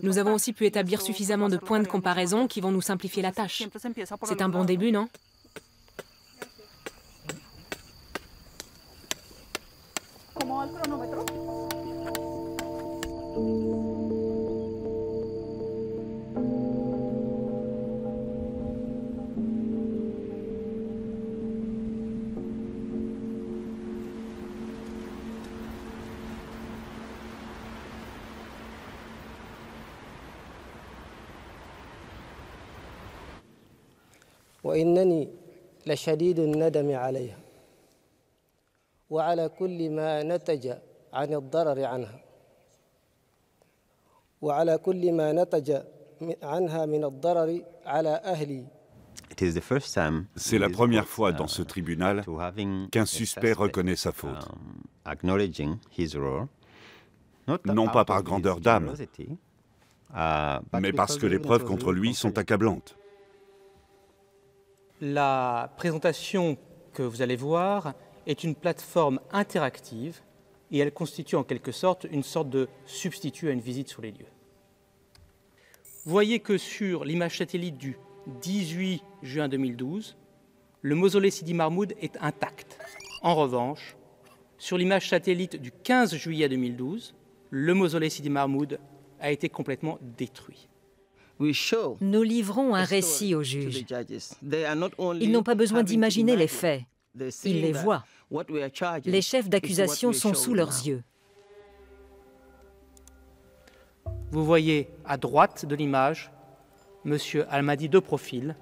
Nous avons aussi pu établir suffisamment de points de comparaison qui vont nous simplifier la tâche. C'est un bon début, non ? وإنني لشديد الندم عليها وعلى كل ما نتج عن الضرر عنها وعلى كل ما نتج عنها من الضرر على أهلي. C'est la première fois dans ce tribunal qu'un suspect reconnaît sa faute. Non pas par grandeur d'âme, mais parce que les preuves contre lui sont accablantes. La présentation que vous allez voir est une plateforme interactive et elle constitue en quelque sorte une sorte de substitut à une visite sur les lieux. Vous voyez que sur l'image satellite du 18 juin 2012, le mausolée Sidi Mahmoud est intact. En revanche, sur l'image satellite du 15 juillet 2012, le mausolée Sidi Mahmoud a été complètement détruit. Nous livrons un récit aux juges. Ils n'ont pas besoin d'imaginer les faits. Ils les voient. Les chefs d'accusation sont sous leurs yeux. Vous voyez à droite de l'image M. Almadi de profil.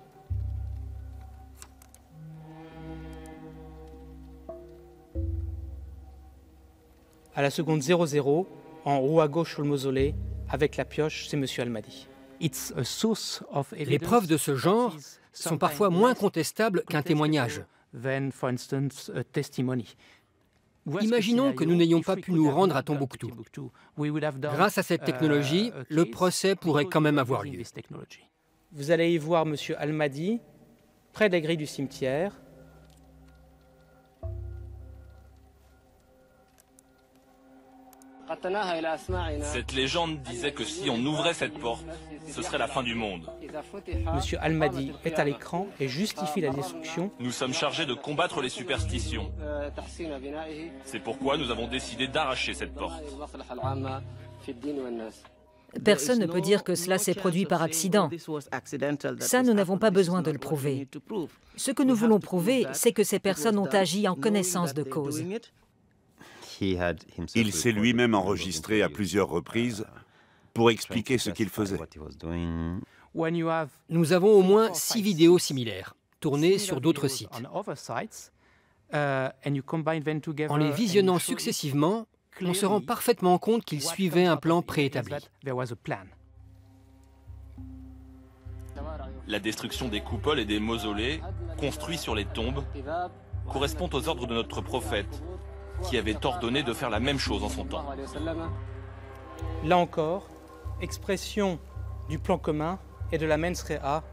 À la seconde 00, en haut à gauche sur le mausolée, avec la pioche, c'est M. Almadi. Les preuves de ce genre sont parfois moins contestables qu'un témoignage. Imaginons que nous n'ayons pas pu nous rendre à Tombouctou. Grâce à cette technologie, le procès pourrait quand même avoir lieu. Vous allez y voir M. Almadi, près des grilles du cimetière. Cette légende disait que si on ouvrait cette porte, ce serait la fin du monde. Monsieur Almadi est à l'écran et justifie la destruction. Nous sommes chargés de combattre les superstitions. C'est pourquoi nous avons décidé d'arracher cette porte. Personne ne peut dire que cela s'est produit par accident. Ça, nous n'avons pas besoin de le prouver. Ce que nous voulons prouver, c'est que ces personnes ont agi en connaissance de cause. Il s'est lui-même enregistré à plusieurs reprises pour expliquer ce qu'il faisait. Nous avons au moins 6 vidéos similaires, tournées sur d'autres sites. En les visionnant successivement, on se rend parfaitement compte qu'ils suivaient un plan préétabli. La destruction des coupoles et des mausolées, construits sur les tombes, correspond aux ordres de notre prophète, qui avait ordonné de faire la même chose en son temps. Là encore, expression du plan commun et de la mens rea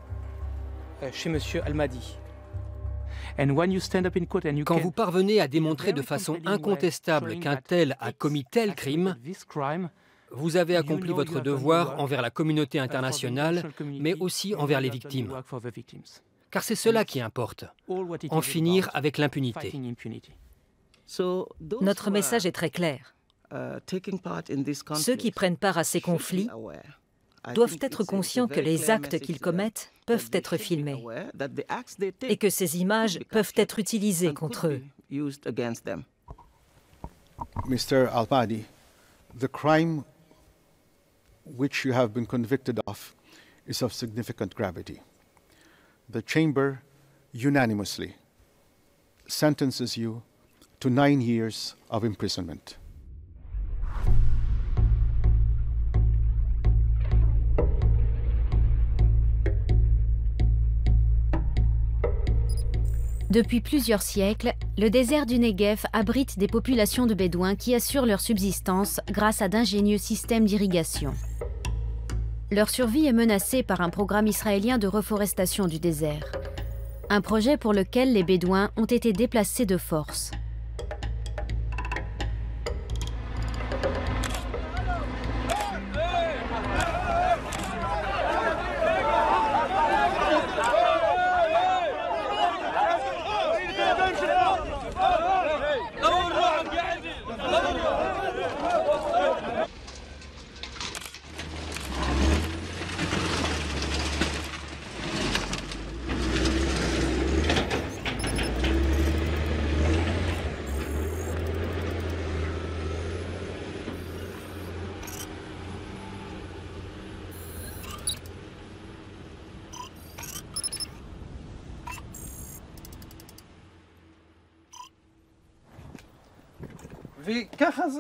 chez M. Almadi. Quand vous parvenez à démontrer de façon incontestable qu'un tel a commis tel crime, vous avez accompli votre devoir envers la communauté internationale, mais aussi envers les victimes. Car c'est cela qui importe, en finir avec l'impunité. Notre message est très clair. Ceux qui prennent part à ces conflits doivent être conscients que les actes qu'ils commettent peuvent être filmés et que ces images peuvent être utilisées contre eux. Mr. Almadi, the crime which you have been convicted of is of significant gravity. The chamber unanimously sentences you to 9 years of imprisonment. Depuis plusieurs siècles, le désert du Negev abrite des populations de Bédouins qui assurent leur subsistance grâce à d'ingénieux systèmes d'irrigation. Leur survie est menacée par un programme israélien de reforestation du désert. Un projet pour lequel les Bédouins ont été déplacés de force.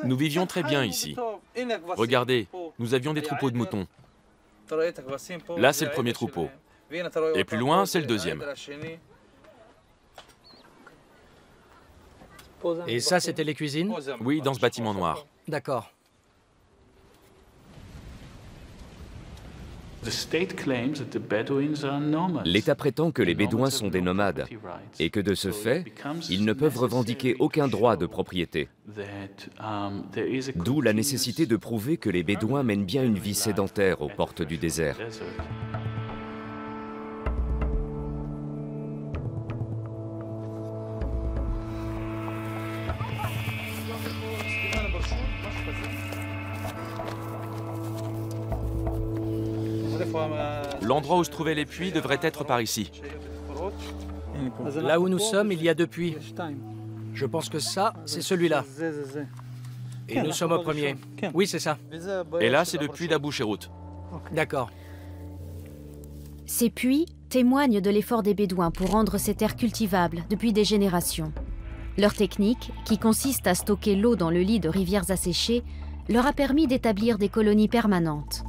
Nous vivions très bien ici. Regardez, nous avions des troupeaux de moutons. Là, c'est le premier troupeau. Et plus loin, c'est le deuxième. Et ça, c'était les cuisines? Oui, dans ce bâtiment noir. D'accord. L'État prétend que les Bédouins sont des nomades et que de ce fait, ils ne peuvent revendiquer aucun droit de propriété. D'où la nécessité de prouver que les Bédouins mènent bien une vie sédentaire aux portes du désert. L'endroit où se trouvaient les puits devrait être par ici. Là où nous sommes, il y a 2 puits. Je pense que ça, c'est celui-là. Et nous sommes au premier. Oui, c'est ça. Et là, c'est le puits d'Abou Shérout. D'accord. Ces puits témoignent de l'effort des Bédouins pour rendre ces terres cultivables depuis des générations. Leur technique, qui consiste à stocker l'eau dans le lit de rivières asséchées, leur a permis d'établir des colonies permanentes.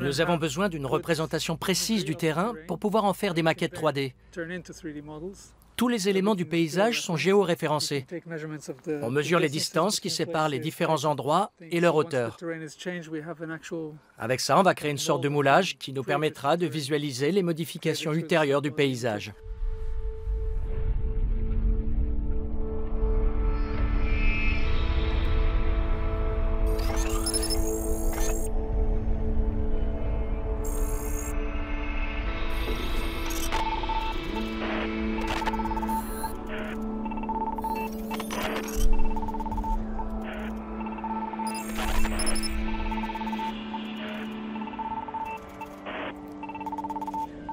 Nous avons besoin d'une représentation précise du terrain pour pouvoir en faire des maquettes 3D. Tous les éléments du paysage sont géoréférencés. On mesure les distances qui séparent les différents endroits et leur hauteur. Avec ça, on va créer une sorte de moulage qui nous permettra de visualiser les modifications ultérieures du paysage.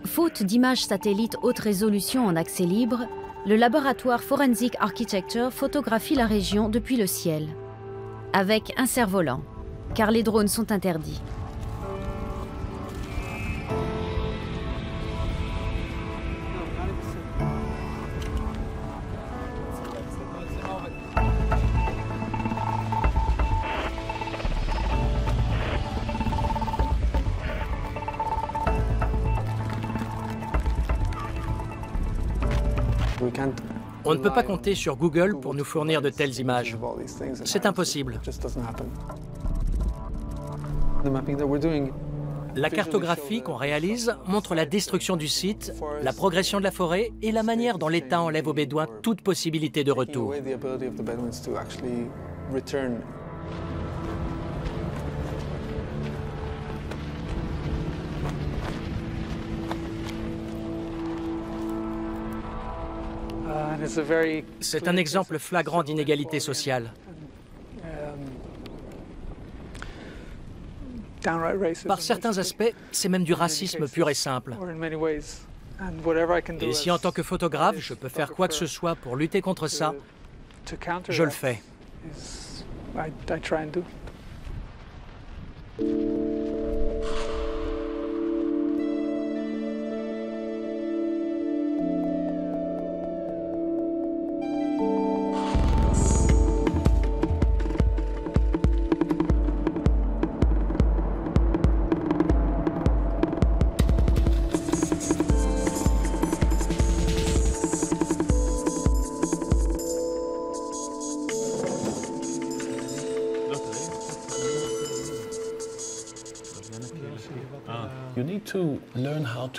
Faute d'images satellites haute résolution en accès libre, le laboratoire Forensic Architecture photographie la région depuis le ciel. Avec un cerf-volant, car les drones sont interdits. On ne peut pas compter sur Google pour nous fournir de telles images. C'est impossible. La cartographie qu'on réalise montre la destruction du site, la progression de la forêt et la manière dont l'État enlève aux Bédouins toute possibilité de retour. C'est un exemple flagrant d'inégalité sociale. Par certains aspects, c'est même du racisme pur et simple. Et si en tant que photographe, je peux faire quoi que ce soit pour lutter contre ça, je le fais.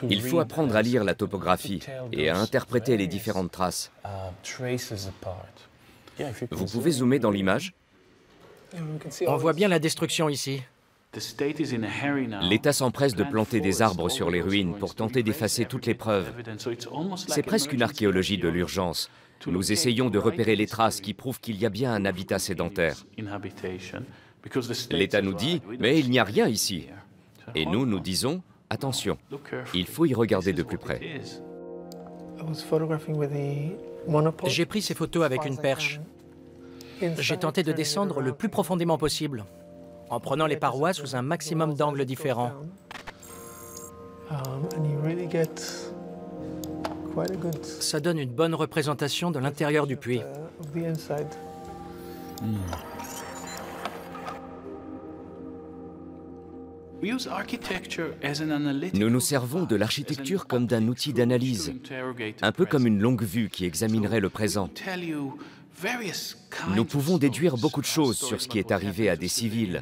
Il faut apprendre à lire la topographie et à interpréter les différentes traces. Vous pouvez zoomer dans l'image? On voit bien la destruction ici. L'État s'empresse de planter des arbres sur les ruines pour tenter d'effacer toutes les preuves. C'est presque une archéologie de l'urgence. Nous essayons de repérer les traces qui prouvent qu'il y a bien un habitat sédentaire. L'État nous dit « mais il n'y a rien ici ». Et nous, nous disons « attention, il faut y regarder de plus près ». J'ai pris ces photos avec une perche. J'ai tenté de descendre le plus profondément possible, en prenant les parois sous un maximum d'angles différents. Ça donne une bonne représentation de l'intérieur du puits. Nous nous servons de l'architecture comme d'un outil d'analyse, un peu comme une longue vue qui examinerait le présent. Nous pouvons déduire beaucoup de choses sur ce qui est arrivé à des civils,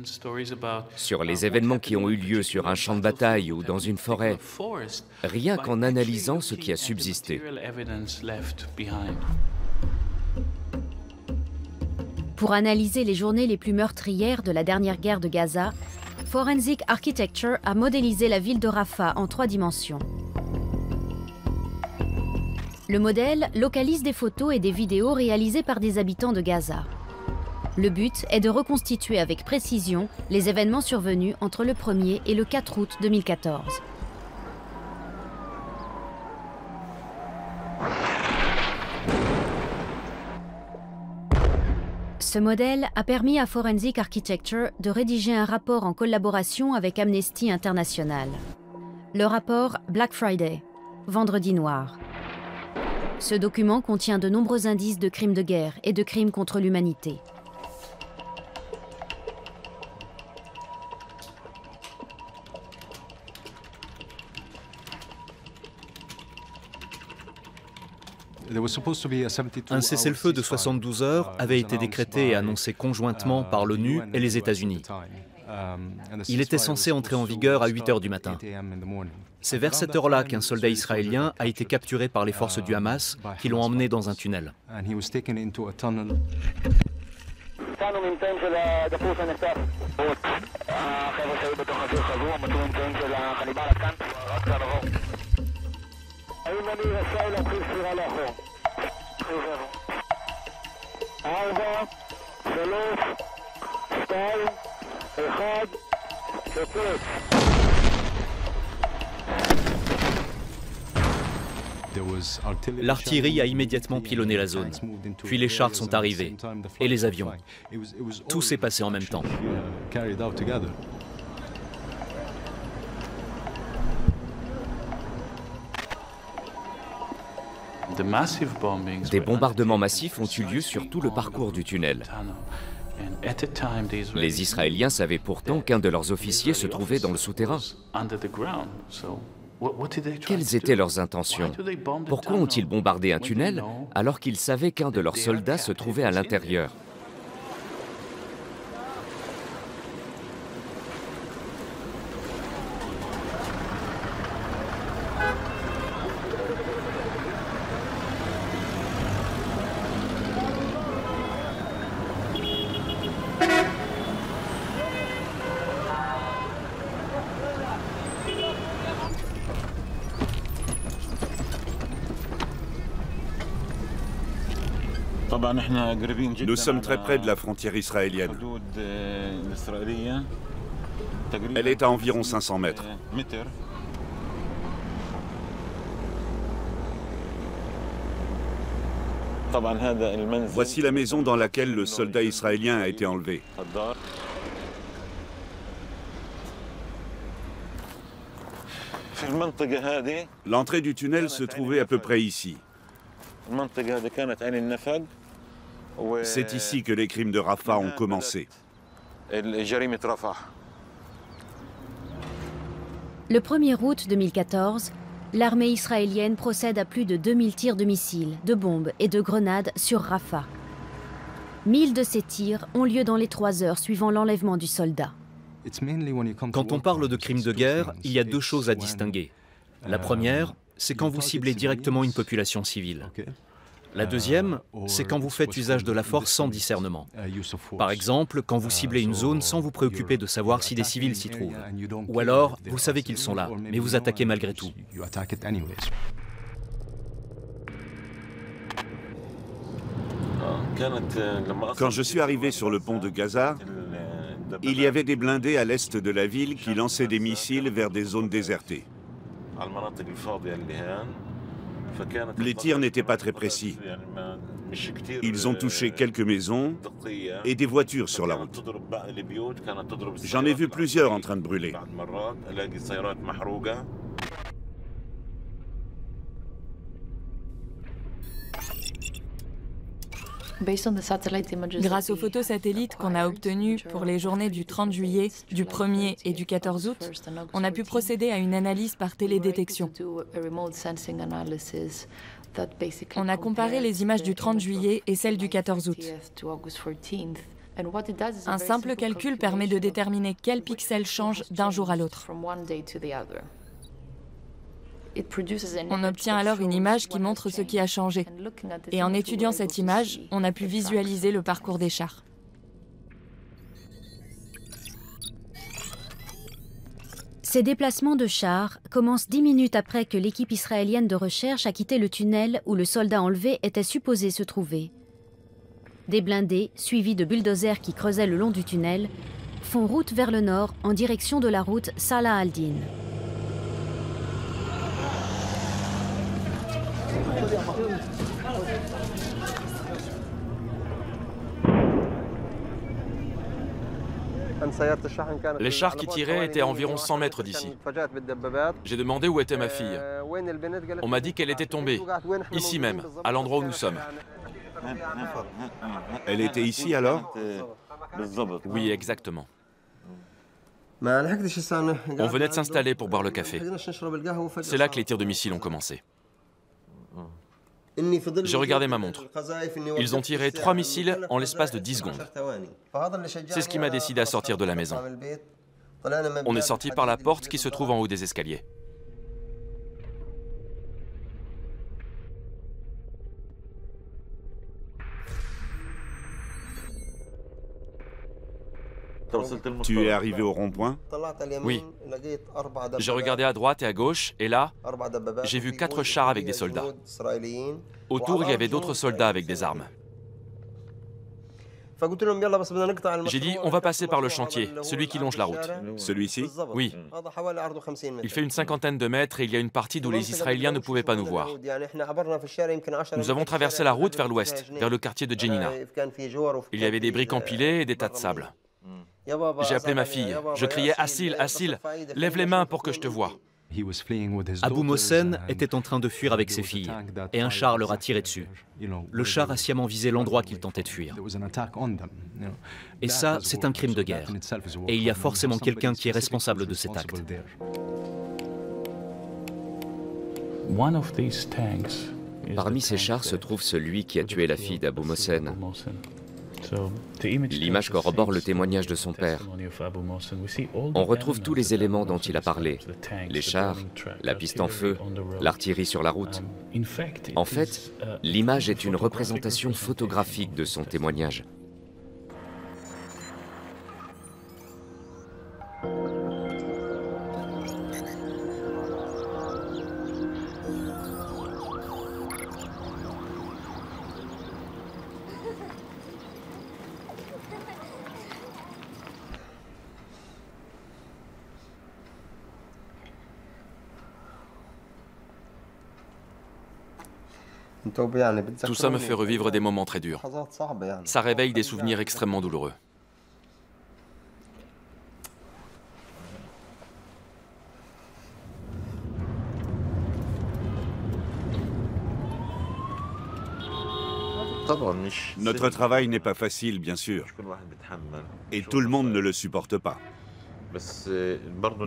sur les événements qui ont eu lieu sur un champ de bataille ou dans une forêt, rien qu'en analysant ce qui a subsisté. Pour analyser les journées les plus meurtrières de la dernière guerre de Gaza, Forensic Architecture a modélisé la ville de Rafah en 3 dimensions. Le modèle localise des photos et des vidéos réalisées par des habitants de Gaza. Le but est de reconstituer avec précision les événements survenus entre le 1er et le 4 août 2014. Ce modèle a permis à Forensic Architecture de rédiger un rapport en collaboration avec Amnesty International. Le rapport Black Friday. Vendredi noir. Ce document contient de nombreux indices de crimes de guerre et de crimes contre l'humanité. Un cessez-le-feu de 72 heures avait été décrété et annoncé conjointement par l'ONU et les États-Unis. Il était censé entrer en vigueur à 8 heures du matin. C'est vers cette heure-là qu'un soldat israélien a été capturé par les forces du Hamas qui l'ont emmené dans un tunnel. L'artillerie a immédiatement pilonné la zone, puis les chars sont arrivés, et les avions. Tout s'est passé en même temps. Des bombardements massifs ont eu lieu sur tout le parcours du tunnel. Les Israéliens savaient pourtant qu'un de leurs officiers se trouvait dans le souterrain. Quelles étaient leurs intentions? Pourquoi ont-ils bombardé un tunnel alors qu'ils savaient qu'un de leurs soldats se trouvait à l'intérieur? Nous sommes très près de la frontière israélienne. Elle est à environ 500 mètres. Voici la maison dans laquelle le soldat israélien a été enlevé. L'entrée du tunnel se trouvait à peu près ici. C'est ici que les crimes de Rafah ont commencé. Le 1er août 2014, l'armée israélienne procède à plus de 2000 tirs de missiles, de bombes et de grenades sur Rafah. 1000 de ces tirs ont lieu dans les 3 heures suivant l'enlèvement du soldat. Quand on parle de crimes de guerre, il y a 2 choses à distinguer. La première, c'est quand vous ciblez directement une population civile. La deuxième, c'est quand vous faites usage de la force sans discernement. Par exemple, quand vous ciblez une zone sans vous préoccuper de savoir si des civils s'y trouvent. Ou alors, vous savez qu'ils sont là, mais vous attaquez malgré tout. Quand je suis arrivé sur le pont de Gaza, il y avait des blindés à l'est de la ville qui lançaient des missiles vers des zones désertées. Les tirs n'étaient pas très précis. Ils ont touché quelques maisons et des voitures sur la route. J'en ai vu plusieurs en train de brûler. Grâce aux photos satellites qu'on a obtenues pour les journées du 30 juillet, du 1er et du 14 août, on a pu procéder à une analyse par télédétection. On a comparé les images du 30 juillet et celles du 14 août. Un simple calcul permet de déterminer quels pixels changent d'un jour à l'autre. On obtient alors une image qui montre ce qui a changé. Et en étudiant cette image, on a pu visualiser le parcours des chars. Ces déplacements de chars commencent 10 minutes après que l'équipe israélienne de recherche a quitté le tunnel où le soldat enlevé était supposé se trouver. Des blindés, suivis de bulldozers qui creusaient le long du tunnel, font route vers le nord en direction de la route Salah al-Din. Les chars qui tiraient étaient à environ 100 mètres d'ici. J'ai demandé où était ma fille. On m'a dit qu'elle était tombée, ici même, à l'endroit où nous sommes. Elle était ici alors? Oui, exactement. On venait de s'installer pour boire le café. C'est là que les tirs de missiles ont commencé. J'ai regardé ma montre. Ils ont tiré 3 missiles en l'espace de 10 secondes. C'est ce qui m'a décidé à sortir de la maison. On est sorti par la porte qui se trouve en haut des escaliers. Tu es arrivé au rond-point? Oui. J'ai regardé à droite et à gauche, et là, j'ai vu 4 chars avec des soldats. Autour, il y avait d'autres soldats avec des armes. J'ai dit, on va passer par le chantier, celui qui longe la route. Celui-ci? Oui. Il fait une 50aine de mètres et il y a une partie d'où les Israéliens ne pouvaient pas nous voir. Nous avons traversé la route vers l'ouest, vers le quartier de Jenina. Il y avait des briques empilées et des tas de sable. J'ai appelé ma fille. Je criais « Assil, Assil, lève les mains pour que je te voie ». Abou Mohsen était en train de fuir avec ses filles, et un char leur a tiré dessus. Le char a sciemment visé l'endroit qu'il tentait de fuir. Et ça, c'est un crime de guerre. Et il y a forcément quelqu'un qui est responsable de cet acte. Parmi ces chars se trouve celui qui a tué la fille d'Abou Mohsen. L'image corrobore le témoignage de son père. On retrouve tous les éléments dont il a parlé. Les chars, la piste en feu, l'artillerie sur la route. En fait, l'image est une représentation photographique de son témoignage. Tout ça me fait revivre des moments très durs. Ça réveille des souvenirs extrêmement douloureux. Notre travail n'est pas facile, bien sûr. Et tout le monde ne le supporte pas.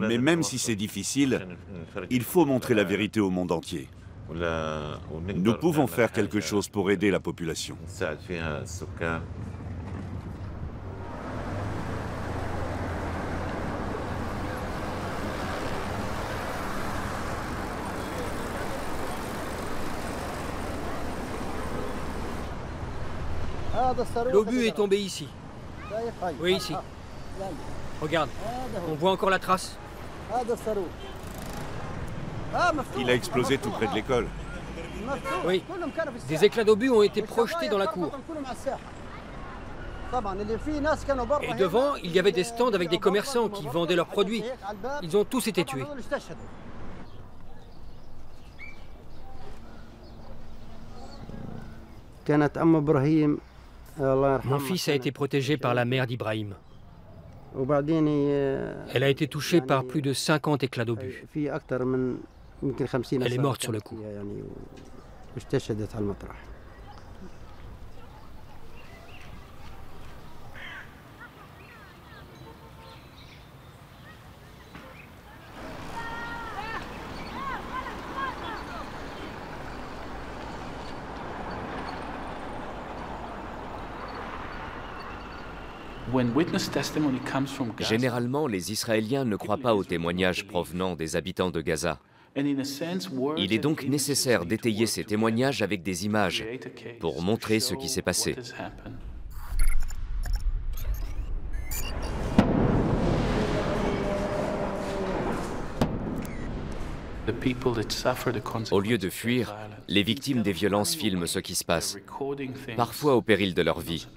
Mais même si c'est difficile, il faut montrer la vérité au monde entier. Nous pouvons faire quelque chose pour aider la population. L'obus est tombé ici. Oui, ici. Regarde, on voit encore la trace. Il a explosé tout près de l'école. Oui, des éclats d'obus ont été projetés dans la cour. Et devant, il y avait des stands avec des commerçants qui vendaient leurs produits. Ils ont tous été tués. Mon fils a été protégé par la mère d'Ibrahim. Elle a été touchée par plus de 50 éclats d'obus. Elle est morte sur le coup. Généralement, les Israéliens ne croient pas aux témoignages provenant des habitants de Gaza. Il est donc nécessaire d'étayer ces témoignages avec des images pour montrer ce qui s'est passé. Au lieu de fuir, les victimes des violences filment ce qui se passe, parfois au péril de leur vie.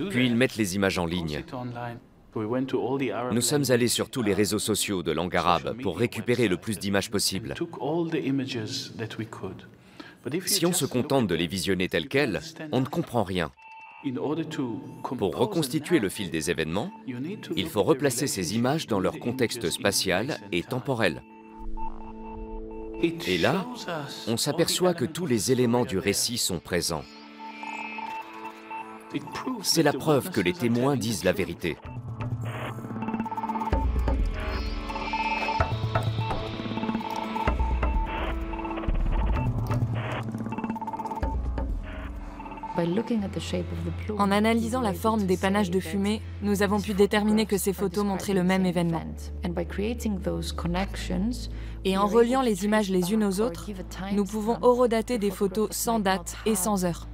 Puis ils mettent les images en ligne. Nous sommes allés sur tous les réseaux sociaux de langue arabe pour récupérer le plus d'images possible. Si on se contente de les visionner telles quelles, on ne comprend rien. Pour reconstituer le fil des événements, il faut replacer ces images dans leur contexte spatial et temporel. Et là, on s'aperçoit que tous les éléments du récit sont présents. C'est la preuve que les témoins disent la vérité. En analysant la forme des panaches de fumée, nous avons pu déterminer que ces photos montraient le même événement. Et en reliant les images les unes aux autres, nous pouvons horodater des photos sans date et sans heure.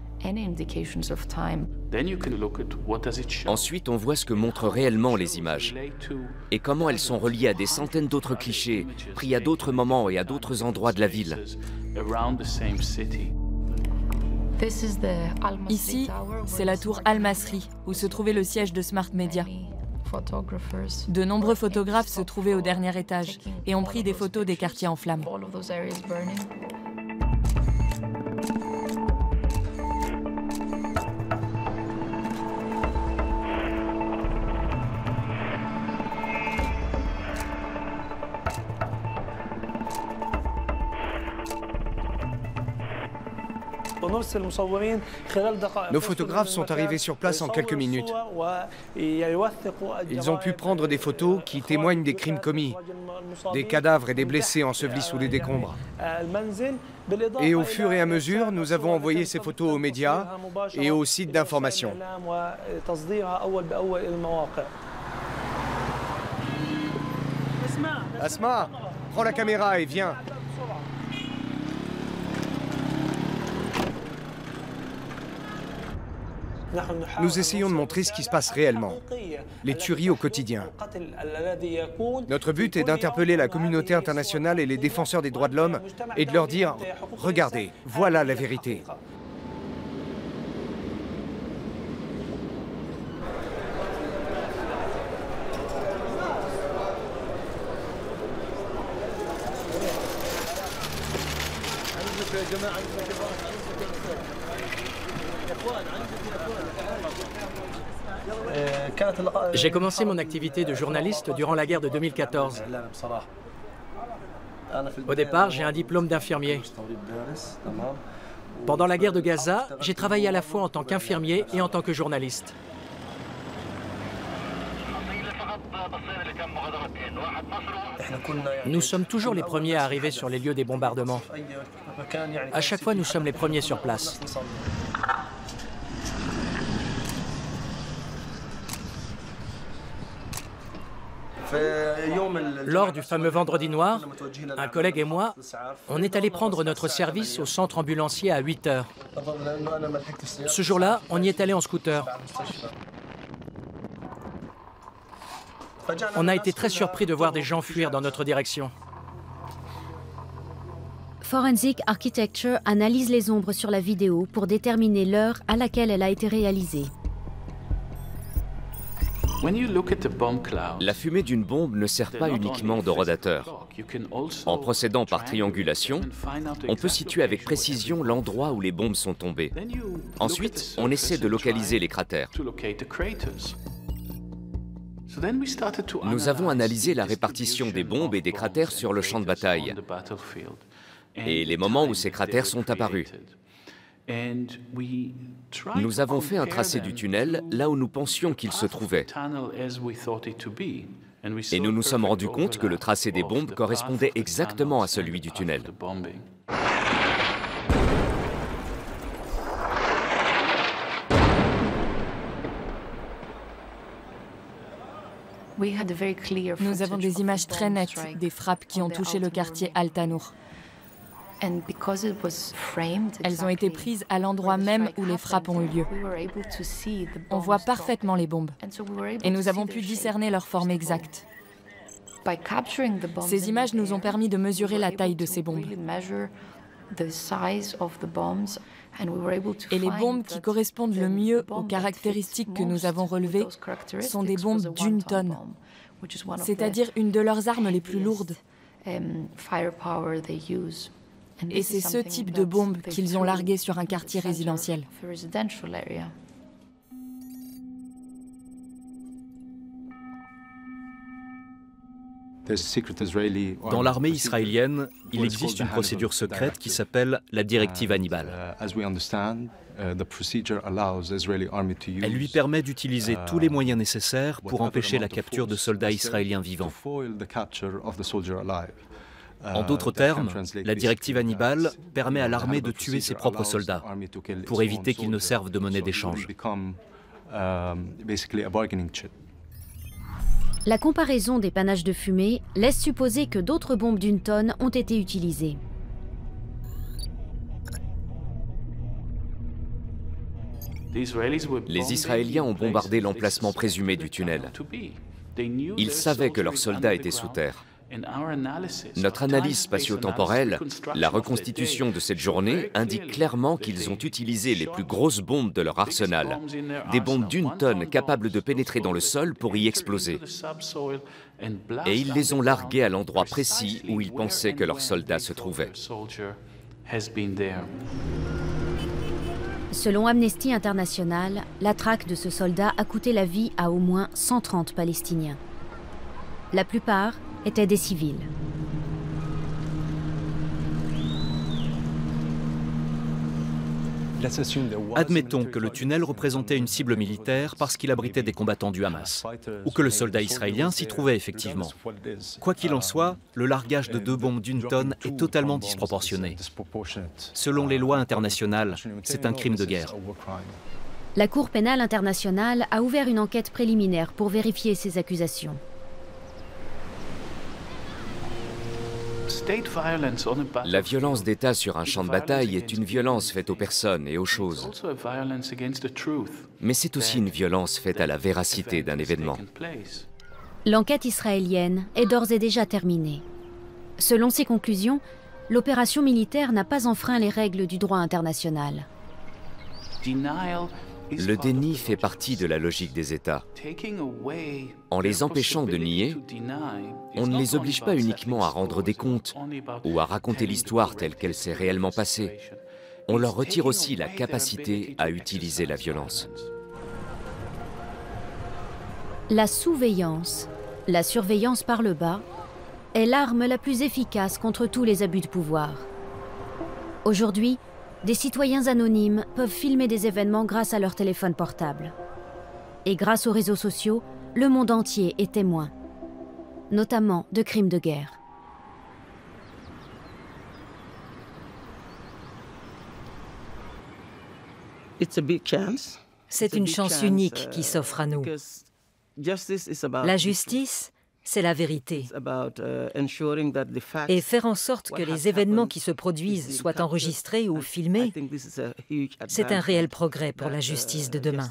Ensuite, on voit ce que montrent réellement les images et comment elles sont reliées à des centaines d'autres clichés pris à d'autres moments et à d'autres endroits de la ville. Ici, c'est la tour Al-Masri, où se trouvait le siège de Smart Media. De nombreux photographes se trouvaient au dernier étage et ont pris des photos des quartiers en flammes. Nos photographes sont arrivés sur place en quelques minutes. Ils ont pu prendre des photos qui témoignent des crimes commis, des cadavres et des blessés ensevelis sous les décombres. Et au fur et à mesure, nous avons envoyé ces photos aux médias et aux sites d'information. Asma, prends la caméra et viens. Nous essayons de montrer ce qui se passe réellement, les tueries au quotidien. Notre but est d'interpeller la communauté internationale et les défenseurs des droits de l'homme et de leur dire « Regardez, voilà la vérité ». J'ai commencé mon activité de journaliste durant la guerre de 2014. Au départ, j'ai un diplôme d'infirmier. Pendant la guerre de Gaza, j'ai travaillé à la fois en tant qu'infirmier et en tant que journaliste. Nous sommes toujours les premiers à arriver sur les lieux des bombardements. À chaque fois, nous sommes les premiers sur place. Lors du fameux Vendredi Noir, un collègue et moi, on est allé prendre notre service au centre ambulancier à 8 heures. Ce jour-là, on y est allé en scooter. On a été très surpris de voir des gens fuir dans notre direction. Forensic Architecture analyse les ombres sur la vidéo pour déterminer l'heure à laquelle elle a été réalisée. La fumée d'une bombe ne sert pas uniquement d'horodateur. En procédant par triangulation, on peut situer avec précision l'endroit où les bombes sont tombées. Ensuite, on essaie de localiser les cratères. Nous avons analysé la répartition des bombes et des cratères sur le champ de bataille et les moments où ces cratères sont apparus. Nous avons fait un tracé du tunnel là où nous pensions qu'il se trouvait. Et nous nous sommes rendus compte que le tracé des bombes correspondait exactement à celui du tunnel. Nous avons des images très nettes des frappes qui ont touché le quartier Al-Tanour. Elles ont été prises à l'endroit même où les frappes ont eu lieu. On voit parfaitement les bombes et nous avons pu discerner leur forme exacte. Ces images nous ont permis de mesurer la taille de ces bombes. Et les bombes qui correspondent le mieux aux caractéristiques que nous avons relevées sont des bombes d'1 tonne, c'est-à-dire une de leurs armes les plus lourdes. Et c'est ce type de bombe qu'ils ont largué sur un quartier résidentiel. Dans l'armée israélienne, il existe une procédure secrète qui s'appelle la directive Hannibal. Elle lui permet d'utiliser tous les moyens nécessaires pour empêcher la capture de soldats israéliens vivants. En d'autres termes, la directive Hannibal permet à l'armée de tuer ses propres soldats pour éviter qu'ils ne servent de monnaie d'échange. La comparaison des panaches de fumée laisse supposer que d'autres bombes d'une tonne ont été utilisées. Les Israéliens ont bombardé l'emplacement présumé du tunnel. Ils savaient que leurs soldats étaient sous terre. Notre analyse spatio-temporelle, la reconstitution de cette journée, indique clairement qu'ils ont utilisé les plus grosses bombes de leur arsenal. Des bombes d'une tonne capables de pénétrer dans le sol pour y exploser. Et ils les ont larguées à l'endroit précis où ils pensaient que leurs soldats se trouvaient. Selon Amnesty International, la traque de ce soldat a coûté la vie à au moins 130 Palestiniens. La plupart étaient des civils. Admettons que le tunnel représentait une cible militaire parce qu'il abritait des combattants du Hamas, ou que le soldat israélien s'y trouvait effectivement. Quoi qu'il en soit, le largage de 2 bombes d'une tonne est totalement disproportionné. Selon les lois internationales, c'est un crime de guerre. La Cour pénale internationale a ouvert une enquête préliminaire pour vérifier ces accusations. La violence d'État sur un champ de bataille est une violence faite aux personnes et aux choses. Mais c'est aussi une violence faite à la véracité d'un événement. L'enquête israélienne est d'ores et déjà terminée. Selon ses conclusions, l'opération militaire n'a pas enfreint les règles du droit international. Le déni fait partie de la logique des États. En les empêchant de nier, on ne les oblige pas uniquement à rendre des comptes ou à raconter l'histoire telle qu'elle s'est réellement passée. On leur retire aussi la capacité à utiliser la violence. La sous-veillance, la surveillance par le bas, est l'arme la plus efficace contre tous les abus de pouvoir. Aujourd'hui, des citoyens anonymes peuvent filmer des événements grâce à leur téléphone portable. Et grâce aux réseaux sociaux, le monde entier est témoin, notamment de crimes de guerre. C'est une chance unique qui s'offre à nous. La justice, c'est la vérité. Et faire en sorte que les événements qui se produisent soient enregistrés ou filmés, c'est un réel progrès pour la justice de demain.